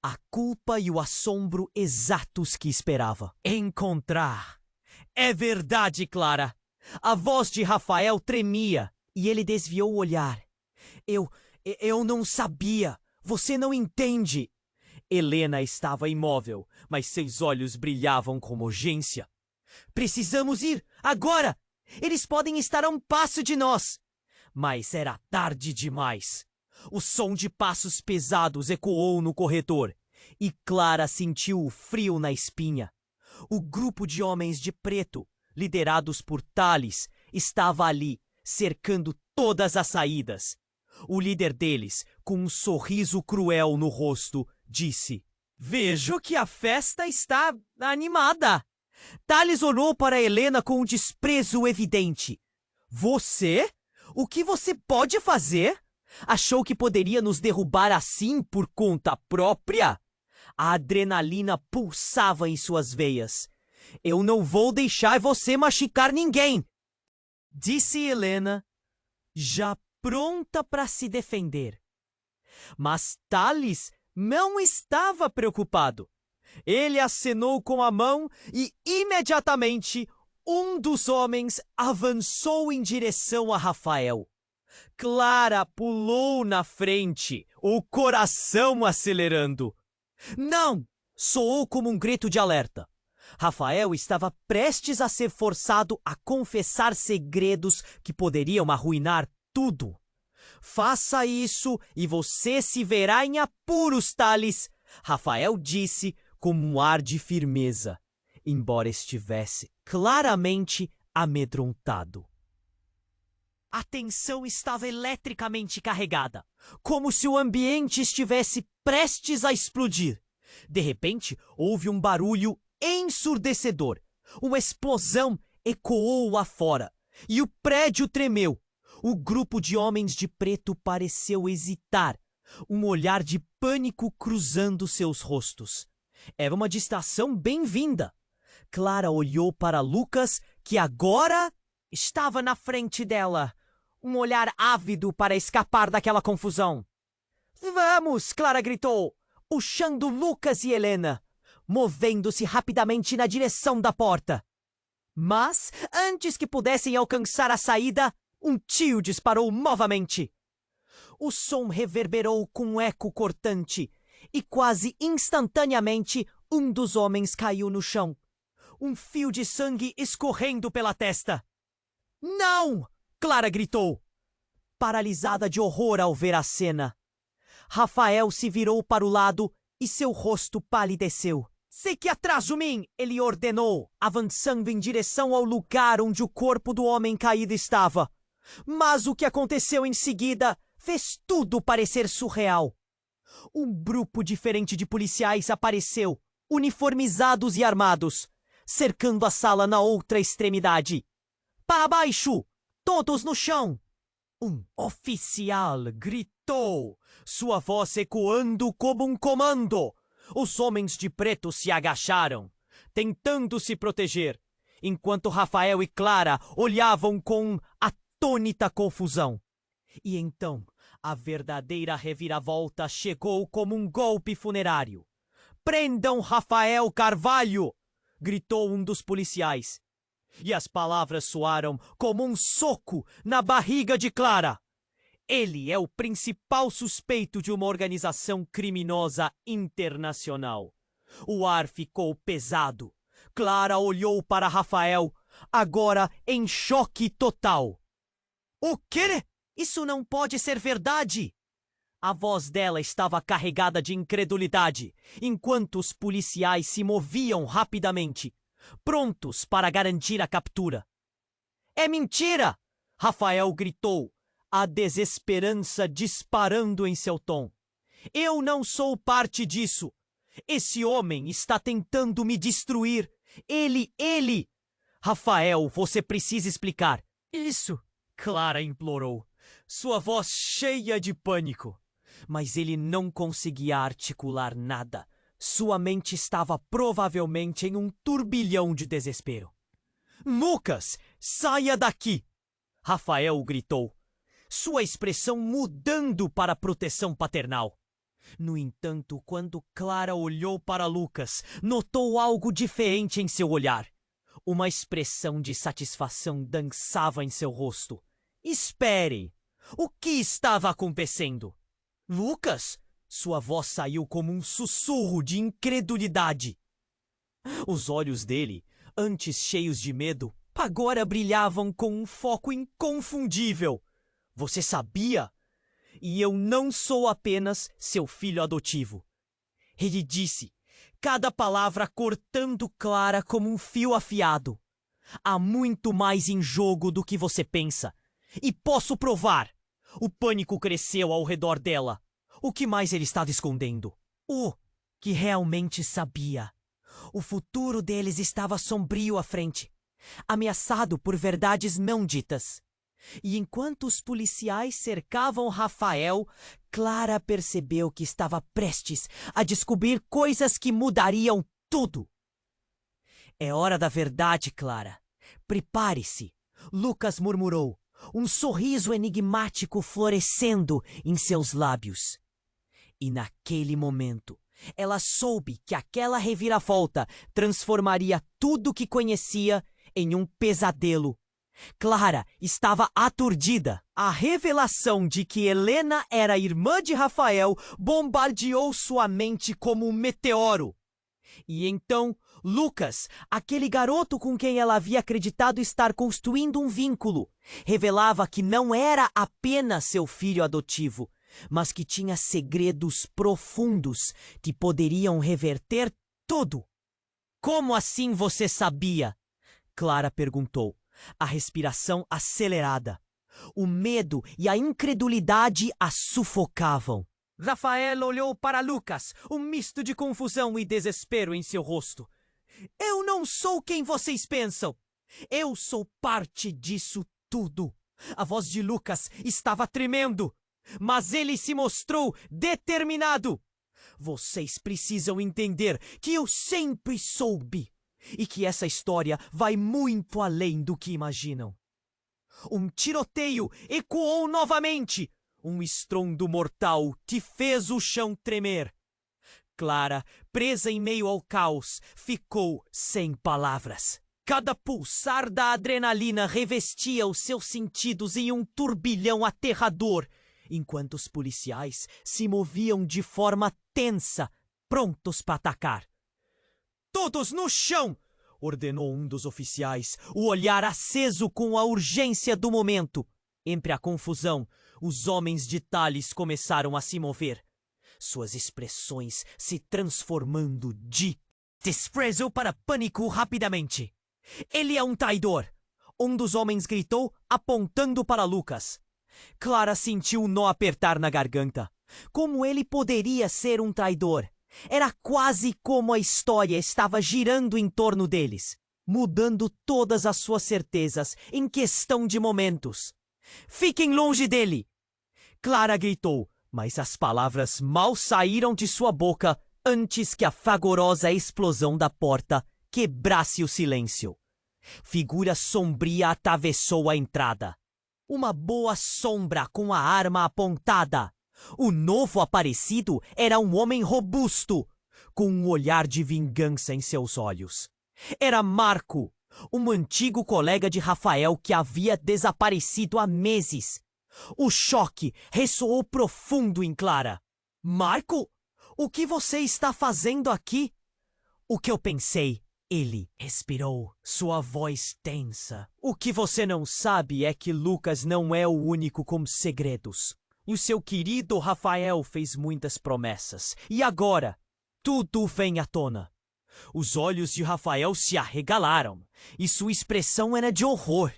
a culpa e o assombro exatos que esperava. Encontrar. É verdade, Clara. A voz de Rafael tremia e ele desviou o olhar. Eu não sabia. Você não entende. Helena estava imóvel, mas seus olhos brilhavam com urgência. Precisamos ir, agora! Eles podem estar a um passo de nós. Mas era tarde demais. O som de passos pesados ecoou no corredor, e Clara sentiu o frio na espinha. O grupo de homens de preto, liderados por Thales, estava ali, cercando todas as saídas. O líder deles, com um sorriso cruel no rosto, disse: Vejo que a festa está animada. Thales olhou para Helena com um desprezo evidente. Você? O que você pode fazer? Achou que poderia nos derrubar assim por conta própria? A adrenalina pulsava em suas veias. Eu não vou deixar você machucar ninguém, disse Helena, já pronta para se defender. Mas Thales não estava preocupado. Ele acenou com a mão e, imediatamente, um dos homens avançou em direção a Rafael. Clara pulou na frente, o coração acelerando. Não! Soou como um grito de alerta. Rafael estava prestes a ser forçado a confessar segredos que poderiam arruinar tudo. Faça isso e você se verá em apuros, Thales, Rafael disse com um ar de firmeza, embora estivesse claramente amedrontado. A tensão estava eletricamente carregada, como se o ambiente estivesse prestes a explodir. De repente, houve um barulho ensurdecedor. Uma explosão ecoou lá fora, e o prédio tremeu. O grupo de homens de preto pareceu hesitar, um olhar de pânico cruzando seus rostos. Era uma distração bem-vinda. Clara olhou para Lucas, que agora estava na frente dela, um olhar ávido para escapar daquela confusão. Vamos! Clara gritou, puxando Lucas e Helena, movendo-se rapidamente na direção da porta. Mas, antes que pudessem alcançar a saída, um tiro disparou novamente. O som reverberou com um eco cortante e quase instantaneamente um dos homens caiu no chão, um fio de sangue escorrendo pela testa. Não! Clara gritou, paralisada de horror ao ver a cena. Rafael se virou para o lado e seu rosto palideceu. Fique atrás de mim, ele ordenou, avançando em direção ao lugar onde o corpo do homem caído estava. Mas o que aconteceu em seguida fez tudo parecer surreal. Um grupo diferente de policiais apareceu, uniformizados e armados, cercando a sala na outra extremidade. Para baixo! Todos no chão! Um oficial gritou, sua voz ecoando como um comando. Os homens de preto se agacharam, tentando se proteger, enquanto Rafael e Clara olhavam com atônita confusão. E então, a verdadeira reviravolta chegou como um golpe funerário. "Prendam Rafael Carvalho!" gritou um dos policiais. E as palavras soaram como um soco na barriga de Clara. Ele é o principal suspeito de uma organização criminosa internacional. O ar ficou pesado. Clara olhou para Rafael, agora em choque total. "O quê? Isso não pode ser verdade!" A voz dela estava carregada de incredulidade, enquanto os policiais se moviam rapidamente, prontos para garantir a captura. "É mentira!" Rafael gritou, a desesperança disparando em seu tom. "Eu não sou parte disso. Esse homem está tentando me destruir. Ele! Rafael, você precisa explicar." "Isso!" Clara implorou, sua voz cheia de pânico. Mas ele não conseguia articular nada. Sua mente estava provavelmente em um turbilhão de desespero. "Lucas, saia daqui!" Rafael gritou, sua expressão mudando para proteção paternal. No entanto, quando Clara olhou para Lucas, notou algo diferente em seu olhar. Uma expressão de satisfação dançava em seu rosto. "Espere! O que estava acontecendo?" "Lucas?" Sua voz saiu como um sussurro de incredulidade. Os olhos dele, antes cheios de medo, agora brilhavam com um foco inconfundível. "Você sabia? E eu não sou apenas seu filho adotivo." Ele disse, cada palavra cortando Clara como um fio afiado. "Há muito mais em jogo do que você pensa. E posso provar." O pânico cresceu ao redor dela. O que mais ele estava escondendo? O que realmente sabia. O futuro deles estava sombrio à frente, ameaçado por verdades não ditas. E enquanto os policiais cercavam Rafael, Clara percebeu que estava prestes a descobrir coisas que mudariam tudo. "É hora da verdade, Clara. Prepare-se", Lucas murmurou, um sorriso enigmático florescendo em seus lábios. E naquele momento, ela soube que aquela reviravolta transformaria tudo o que conhecia em um pesadelo. Clara estava aturdida. A revelação de que Helena era irmã de Rafael bombardeou sua mente como um meteoro. E então, Lucas, aquele garoto com quem ela havia acreditado estar construindo um vínculo, revelava que não era apenas seu filho adotivo, mas que tinha segredos profundos que poderiam reverter tudo. "Como assim você sabia?" Clara perguntou, a respiração acelerada. O medo e a incredulidade a sufocavam. Rafael olhou para Lucas, um misto de confusão e desespero em seu rosto. "Eu não sou quem vocês pensam. Eu sou parte disso tudo." A voz de Lucas estava tremendo, mas ele se mostrou determinado. "Vocês precisam entender que eu sempre soube. e que essa história vai muito além do que imaginam. Um tiroteio ecoou novamente. Um estrondo mortal que fez o chão tremer. Clara, presa em meio ao caos, ficou sem palavras. Cada pulsar da adrenalina revestia os seus sentidos em um turbilhão aterrador, enquanto os policiais se moviam de forma tensa, prontos para atacar. "Todos no chão!" ordenou um dos oficiais, o olhar aceso com a urgência do momento. Entre a confusão, os homens de Thales começaram a se mover, suas expressões se transformando de desprezo para pânico rapidamente. "Ele é um traidor!" um dos homens gritou, apontando para Lucas. Clara sentiu um nó apertar na garganta. Como ele poderia ser um traidor? Era quase como a história estava girando em torno deles, mudando todas as suas certezas em questão de momentos. "Fiquem longe dele!" Clara gritou, mas as palavras mal saíram de sua boca antes que a fragorosa explosão da porta quebrasse o silêncio. Figura sombria atravessou a entrada. Uma boa sombra com a arma apontada. O novo aparecido era um homem robusto, com um olhar de vingança em seus olhos. Era Marco, um antigo colega de Rafael que havia desaparecido há meses. O choque ressoou profundo em Clara. "Marco, o que você está fazendo aqui?" "O que eu pensei." Ele respirou, sua voz tensa. "O que você não sabe é que Lucas não é o único com segredos. O seu querido Rafael fez muitas promessas. E agora, tudo vem à tona." Os olhos de Rafael se arregalaram, e sua expressão era de horror.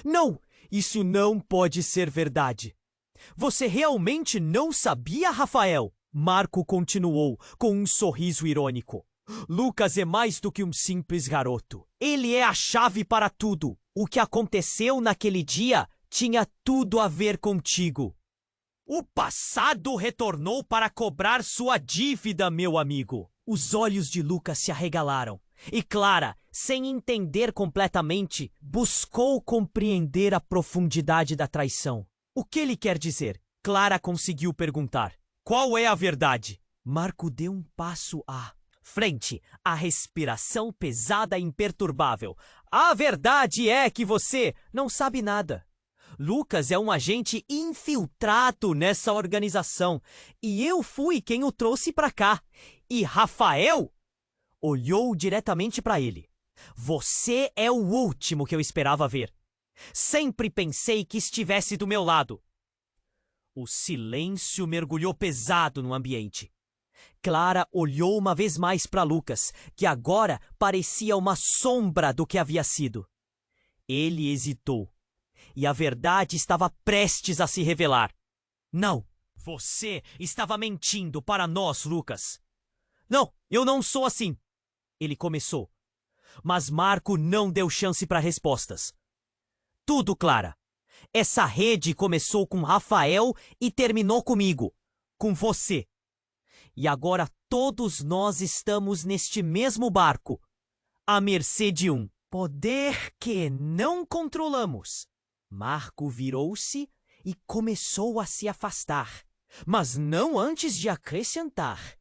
"Não, isso não pode ser verdade." "Você realmente não sabia, Rafael?" Marco continuou, com um sorriso irônico. "Lucas é mais do que um simples garoto. Ele é a chave para tudo. O que aconteceu naquele dia tinha tudo a ver contigo. O passado retornou para cobrar sua dívida, meu amigo." Os olhos de Lucas se arregalaram, e Clara, sem entender completamente, buscou compreender a profundidade da traição. "O que ele quer dizer?" Clara conseguiu perguntar. "Qual é a verdade?" Marco deu um passo à frente, a respiração pesada e imperturbável. "A verdade é que você não sabe nada. Lucas é um agente infiltrado nessa organização, e eu fui quem o trouxe para cá. E Rafael olhou diretamente para ele. Você é o último que eu esperava ver. Sempre pensei que estivesse do meu lado." O silêncio mergulhou pesado no ambiente. Clara olhou uma vez mais para Lucas, que agora parecia uma sombra do que havia sido. Ele hesitou, e a verdade estava prestes a se revelar. "Não, você estava mentindo para nós, Lucas." "Não, eu não sou assim." Ele começou, mas Marco não deu chance para respostas. "Tudo, Clara. Essa rede começou com Rafael e terminou comigo, com você. E agora todos nós estamos neste mesmo barco, à mercê de um poder que não controlamos." Marco virou-se e começou a se afastar, mas não antes de acrescentar: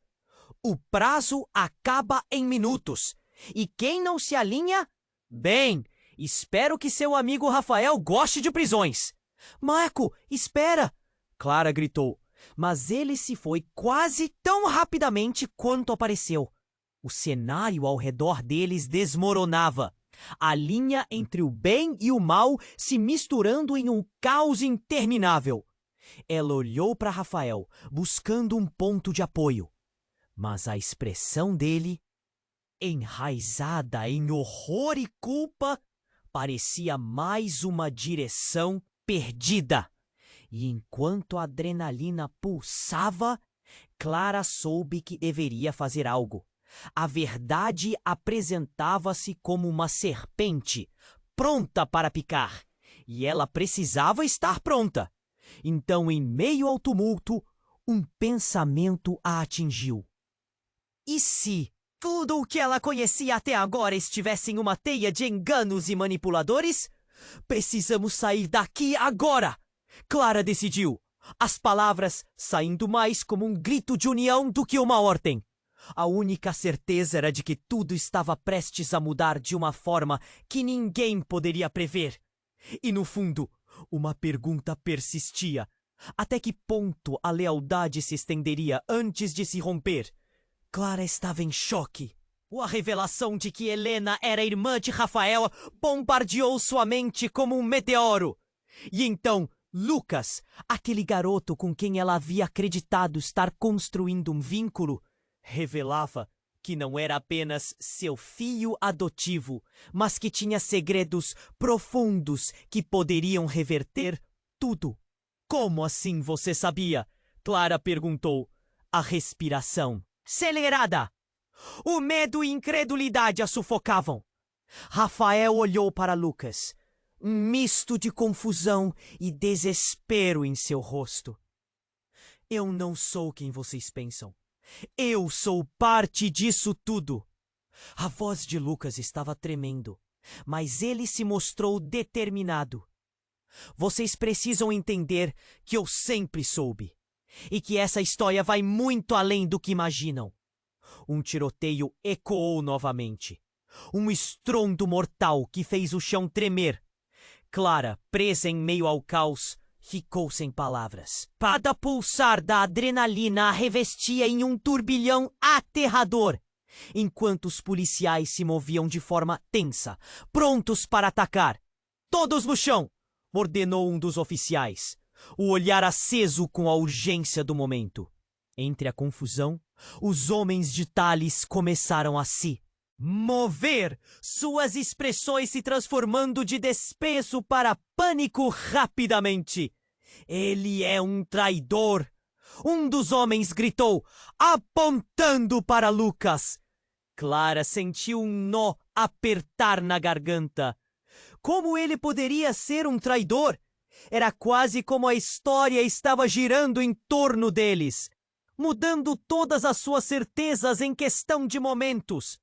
"O prazo acaba em minutos, e quem não se alinha, bem, espero que seu amigo Rafael goste de prisões." "Marco, espera!" Clara gritou, mas ele se foi quase tão rapidamente quanto apareceu. O cenário ao redor deles desmoronava, a linha entre o bem e o mal se misturando em um caos interminável. Ela olhou para Rafael, buscando um ponto de apoio, mas a expressão dele, enraizada em horror e culpa, parecia mais uma direção perdida. E enquanto a adrenalina pulsava, Clara soube que deveria fazer algo. A verdade apresentava-se como uma serpente, pronta para picar, e ela precisava estar pronta. Então, em meio ao tumulto, um pensamento a atingiu. E se tudo o que ela conhecia até agora estivesse em uma teia de enganos e manipuladores? Precisamos sair daqui agora! Clara decidiu, as palavras saindo mais como um grito de união do que uma ordem. A única certeza era de que tudo estava prestes a mudar de uma forma que ninguém poderia prever. E no fundo, uma pergunta persistia. Até que ponto a lealdade se estenderia antes de se romper? Clara estava em choque. A revelação de que Helena era irmã de Rafael bombardeou sua mente como um meteoro. E então, Lucas, aquele garoto com quem ela havia acreditado estar construindo um vínculo, revelava que não era apenas seu filho adotivo, mas que tinha segredos profundos que poderiam reverter tudo. Como assim você sabia? Clara perguntou. A respiração acelerada. O medo e incredulidade a sufocavam. Rafael olhou para Lucas. Um misto de confusão e desespero em seu rosto. Eu não sou quem vocês pensam. Eu sou parte disso tudo. A voz de Lucas estava tremendo, mas ele se mostrou determinado. Vocês precisam entender que eu sempre soube, e que essa história vai muito além do que imaginam. Um tiroteio ecoou novamente. Um estrondo mortal que fez o chão tremer. Clara, presa em meio ao caos, ficou sem palavras. Cada pulsar da adrenalina a revestia em um turbilhão aterrador, enquanto os policiais se moviam de forma tensa, prontos para atacar. Todos no chão! Ordenou um dos oficiais, o olhar aceso com a urgência do momento. Entre a confusão, os homens de Thales começaram a se mover, suas expressões se transformando de desprezo para pânico rapidamente. Ele é um traidor! Um dos homens gritou, apontando para Lucas. Clara sentiu um nó apertar na garganta. Como ele poderia ser um traidor? Era quase como a história estava girando em torno deles, mudando todas as suas certezas em questão de momentos.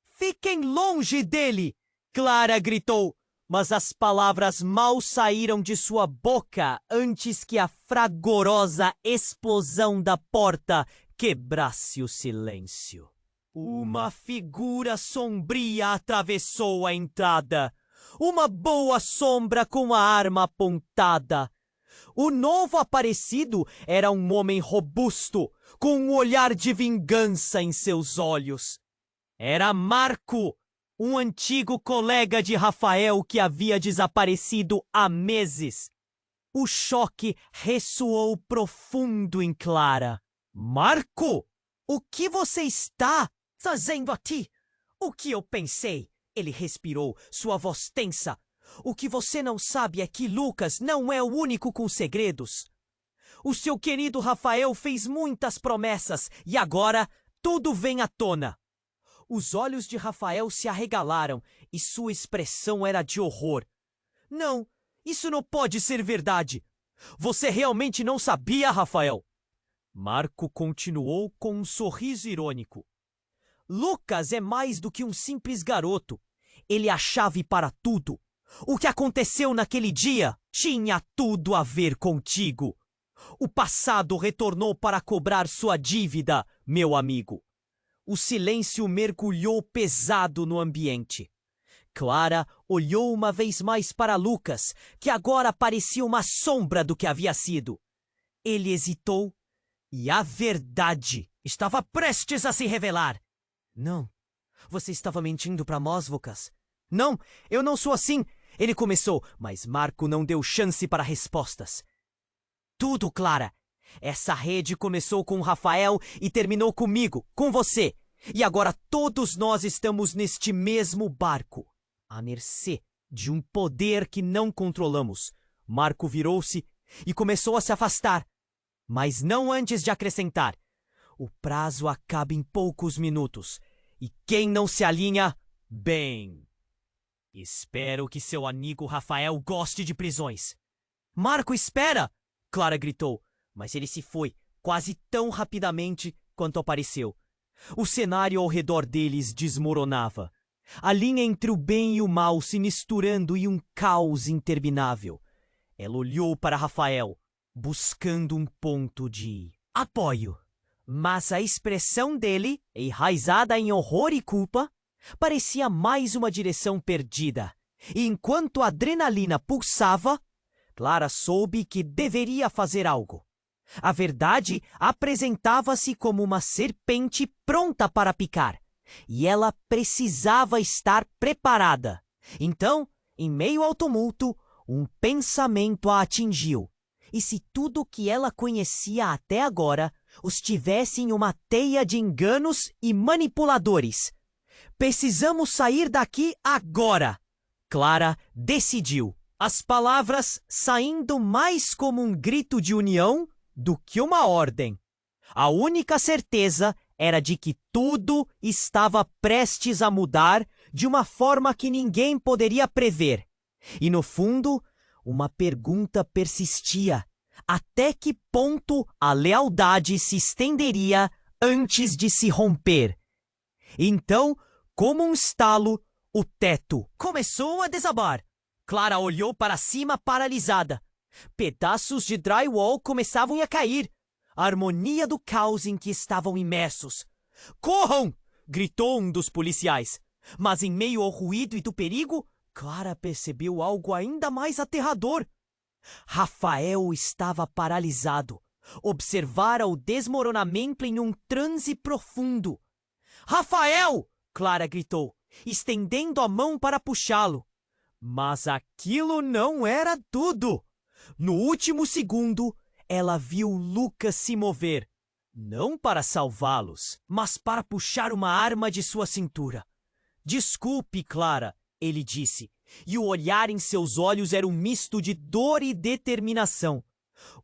Fiquem longe dele! Clara gritou, mas as palavras mal saíram de sua boca antes que a fragorosa explosão da porta quebrasse o silêncio. Uma figura sombria atravessou a entrada. Uma boa sombra com a arma apontada. O novo aparecido era um homem robusto, com um olhar de vingança em seus olhos. Era Marco, um antigo colega de Rafael que havia desaparecido há meses. O choque ressoou profundo em Clara. Marco, o que você está fazendo aqui? O que eu pensei? Ele respirou, sua voz tensa. O que você não sabe é que Lucas não é o único com segredos. O seu querido Rafael fez muitas promessas e agora tudo vem à tona. Os olhos de Rafael se arregalaram e sua expressão era de horror. Não, isso não pode ser verdade. Você realmente não sabia, Rafael? Marco continuou com um sorriso irônico. Lucas é mais do que um simples garoto. Ele é a chave para tudo. O que aconteceu naquele dia tinha tudo a ver contigo. O passado retornou para cobrar sua dívida, meu amigo. O silêncio mergulhou pesado no ambiente. Clara olhou uma vez mais para Lucas, que agora parecia uma sombra do que havia sido. Ele hesitou e a verdade estava prestes a se revelar. Não, você estava mentindo para nós, Lucas. Não, eu não sou assim. Ele começou, mas Marco não deu chance para respostas. Tudo, Clara. Essa rede começou com o Rafael e terminou comigo, com você. E agora todos nós estamos neste mesmo barco, à mercê de um poder que não controlamos. Marco virou-se e começou a se afastar, mas não antes de acrescentar. O prazo acaba em poucos minutos, e quem não se alinha, bem... Espero que seu amigo Rafael goste de prisões. Marco, espera! Clara gritou, mas ele se foi, quase tão rapidamente quanto apareceu. O cenário ao redor deles desmoronava. A linha entre o bem e o mal se misturando em um caos interminável. Ela olhou para Rafael, buscando um ponto de apoio. Mas a expressão dele, enraizada em horror e culpa, parecia mais uma direção perdida. E enquanto a adrenalina pulsava, Clara soube que deveria fazer algo. A verdade apresentava-se como uma serpente pronta para picar, e ela precisava estar preparada. Então, em meio ao tumulto, um pensamento a atingiu. E se tudo que ela conhecia até agora os tivesse em uma teia de enganos e manipuladores? Precisamos sair daqui agora! Clara decidiu, as palavras saindo mais como um grito de união do que uma ordem. A única certeza era de que tudo estava prestes a mudar de uma forma que ninguém poderia prever. E no fundo, uma pergunta persistia: até que ponto a lealdade se estenderia antes de se romper? Então, como um estalo, o teto começou a desabar. Clara olhou para cima paralisada. Pedaços de drywall começavam a cair. A harmonia do caos em que estavam imersos. "Corram!" gritou um dos policiais. Mas em meio ao ruído e do perigo, Clara percebeu algo ainda mais aterrador. Rafael estava paralisado. Observara o desmoronamento em um transe profundo. "Rafael!" Clara gritou, estendendo a mão para puxá-lo. Mas aquilo não era tudo. No último segundo, ela viu Lucas se mover. Não para salvá-los, mas para puxar uma arma de sua cintura. "Desculpe, Clara", ele disse, e o olhar em seus olhos era um misto de dor e determinação.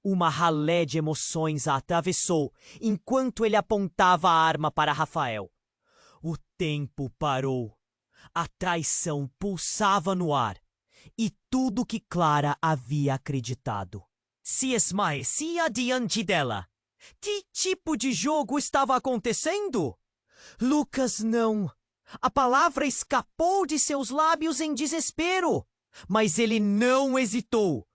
Uma ralé de emoções a atravessou enquanto ele apontava a arma para Rafael. O tempo parou. A traição pulsava no ar. E tudo que Clara havia acreditado se esmaecia diante dela. Que tipo de jogo estava acontecendo? Lucas não. A palavra escapou de seus lábios em desespero. Mas ele não hesitou.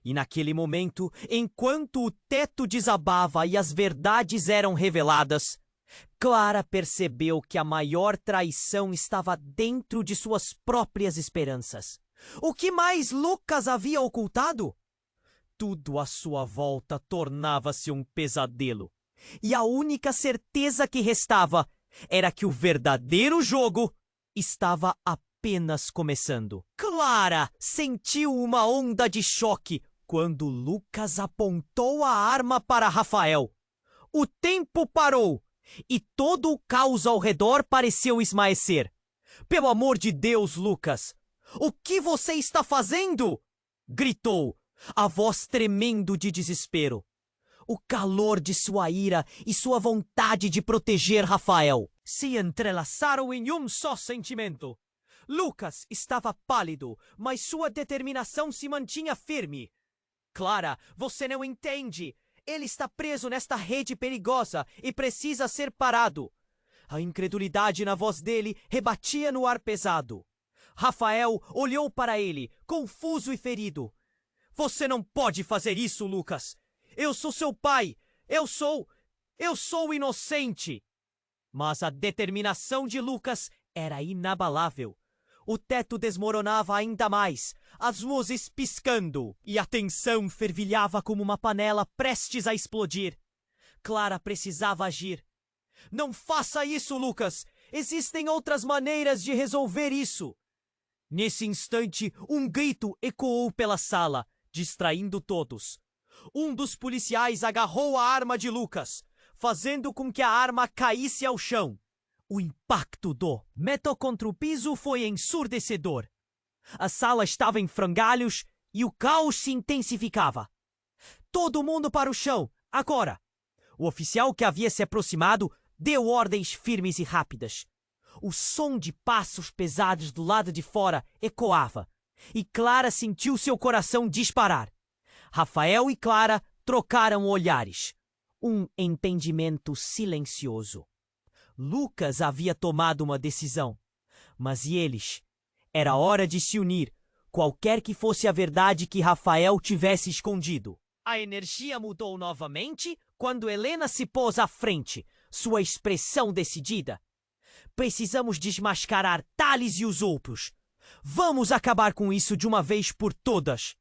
E naquele momento, enquanto o teto desabava e as verdades eram reveladas, Clara percebeu que a maior traição estava dentro de suas próprias esperanças. O que mais Lucas havia ocultado? Tudo à sua volta tornava-se um pesadelo. E a única certeza que restava era que o verdadeiro jogo estava apenas começando. Clara sentiu uma onda de choque quando Lucas apontou a arma para Rafael. O tempo parou e todo o caos ao redor pareceu esmaecer. "Pelo amor de Deus, Lucas! O que você está fazendo?" gritou, a voz tremendo de desespero. O calor de sua ira e sua vontade de proteger Rafael se entrelaçaram em um só sentimento. Lucas estava pálido, mas sua determinação se mantinha firme. "Clara, você não entende. Ele está preso nesta rede perigosa e precisa ser parado." A incredulidade na voz dele rebatia no ar pesado. Rafael olhou para ele, confuso e ferido. "Você não pode fazer isso, Lucas. Eu sou seu pai. Eu sou inocente." Mas a determinação de Lucas era inabalável. O teto desmoronava ainda mais, as luzes piscando, e a tensão fervilhava como uma panela prestes a explodir. Clara precisava agir. "Não faça isso, Lucas! Existem outras maneiras de resolver isso!" Nesse instante, um grito ecoou pela sala, distraindo todos. Um dos policiais agarrou a arma de Lucas, fazendo com que a arma caísse ao chão. O impacto do metal contra o piso foi ensurdecedor. A sala estava em frangalhos e o caos se intensificava. "Todo mundo para o chão, agora!" O oficial que havia se aproximado deu ordens firmes e rápidas. O som de passos pesados do lado de fora ecoava, e Clara sentiu seu coração disparar. Rafael e Clara trocaram olhares. Um entendimento silencioso. Lucas havia tomado uma decisão. Mas e eles? Era hora de se unir, qualquer que fosse a verdade que Rafael tivesse escondido. A energia mudou novamente quando Helena se pôs à frente, sua expressão decidida. Precisamos desmascarar Tales e os outros. Vamos acabar com isso de uma vez por todas.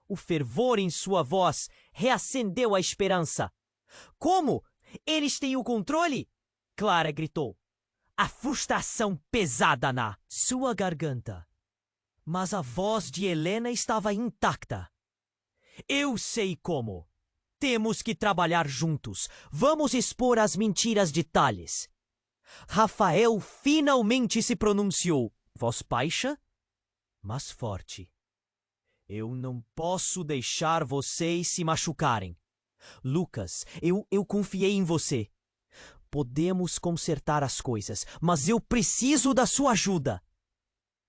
O fervor em sua voz reacendeu a esperança. Como? Eles têm o controle? Clara gritou. A frustração pesada na sua garganta. Mas a voz de Helena estava intacta. Eu sei como. Temos que trabalhar juntos. Vamos expor as mentiras de Tales. Rafael finalmente se pronunciou. Voz baixa, mas forte. Eu não posso deixar vocês se machucarem. Lucas, eu confiei em você. Podemos consertar as coisas, mas eu preciso da sua ajuda.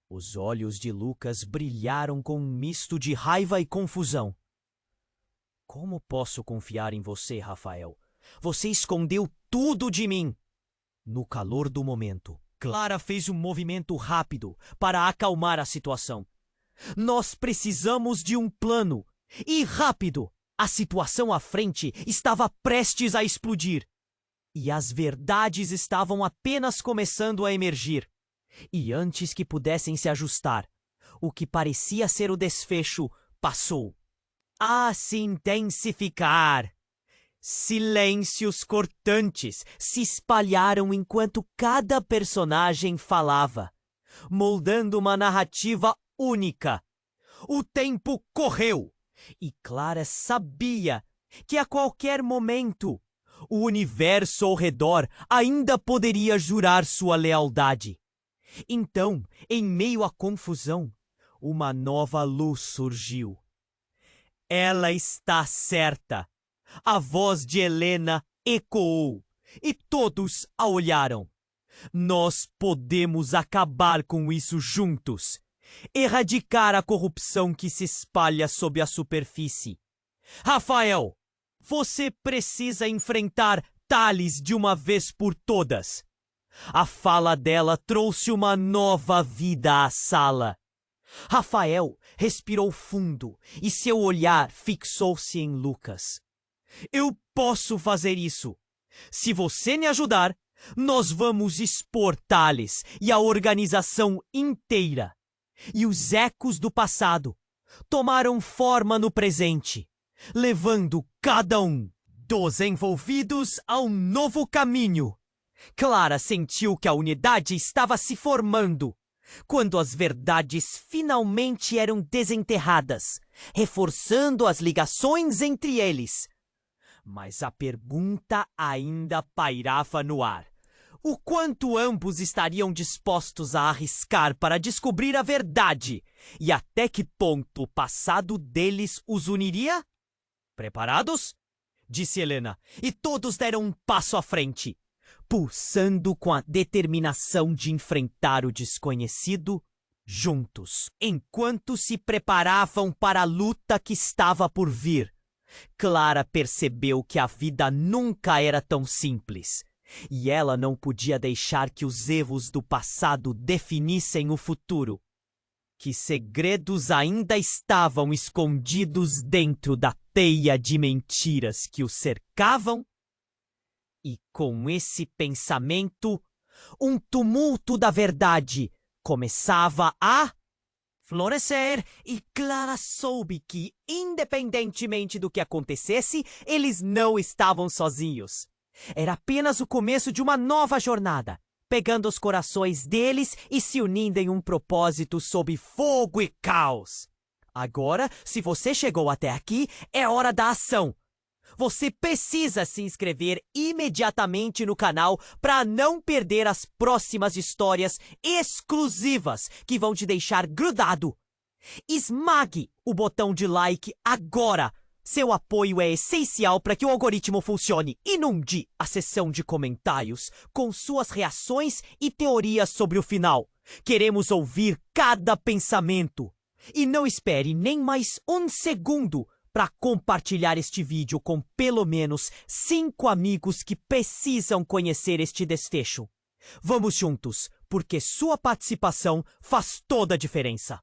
Os olhos de Lucas brilharam com um misto de raiva e confusão. Como posso confiar em você, Rafael? Você escondeu tudo de mim. No calor do momento, Clara fez um movimento rápido para acalmar a situação. Nós precisamos de um plano. E rápido! A situação à frente estava prestes a explodir. E as verdades estavam apenas começando a emergir. E antes que pudessem se ajustar, o que parecia ser o desfecho passou a se intensificar. Silêncios cortantes se espalharam enquanto cada personagem falava, moldando uma narrativa única. O tempo correu e Clara sabia que a qualquer momento o universo ao redor ainda poderia jurar sua lealdade. Então, em meio à confusão, uma nova luz surgiu. Ela está certa. A voz de Helena ecoou e todos a olharam. Nós podemos acabar com isso juntos. Erradicar a corrupção que se espalha sob a superfície. Rafael, você precisa enfrentar Tales de uma vez por todas. A fala dela trouxe uma nova vida à sala. Rafael respirou fundo e seu olhar fixou-se em Lucas. Eu posso fazer isso. Se você me ajudar, nós vamos expor Tales e a organização inteira. E os ecos do passado tomaram forma no presente, levando cada um dos envolvidos a um novo caminho. Clara sentiu que a unidade estava se formando, quando as verdades finalmente eram desenterradas, reforçando as ligações entre eles. Mas a pergunta ainda pairava no ar. O quanto ambos estariam dispostos a arriscar para descobrir a verdade? E até que ponto o passado deles os uniria? Preparados? Disse Helena, e todos deram um passo à frente, pulsando com a determinação de enfrentar o desconhecido juntos. Enquanto se preparavam para a luta que estava por vir, Clara percebeu que a vida nunca era tão simples. E ela não podia deixar que os erros do passado definissem o futuro. Que segredos ainda estavam escondidos dentro da teia de mentiras que o cercavam? E com esse pensamento, um tumulto da verdade começava a florescer, e Clara soube que, independentemente do que acontecesse, eles não estavam sozinhos. Era apenas o começo de uma nova jornada, pegando os corações deles e se unindo em um propósito sob fogo e caos. Agora, se você chegou até aqui, é hora da ação. Você precisa se inscrever imediatamente no canal para não perder as próximas histórias exclusivas que vão te deixar grudado. Esmague o botão de like agora. Seu apoio é essencial para que o algoritmo funcione. Inunde a seção de comentários com suas reações e teorias sobre o final. Queremos ouvir cada pensamento. E não espere nem mais um segundo para compartilhar este vídeo com pelo menos 5 amigos que precisam conhecer este desfecho. Vamos juntos, porque sua participação faz toda a diferença.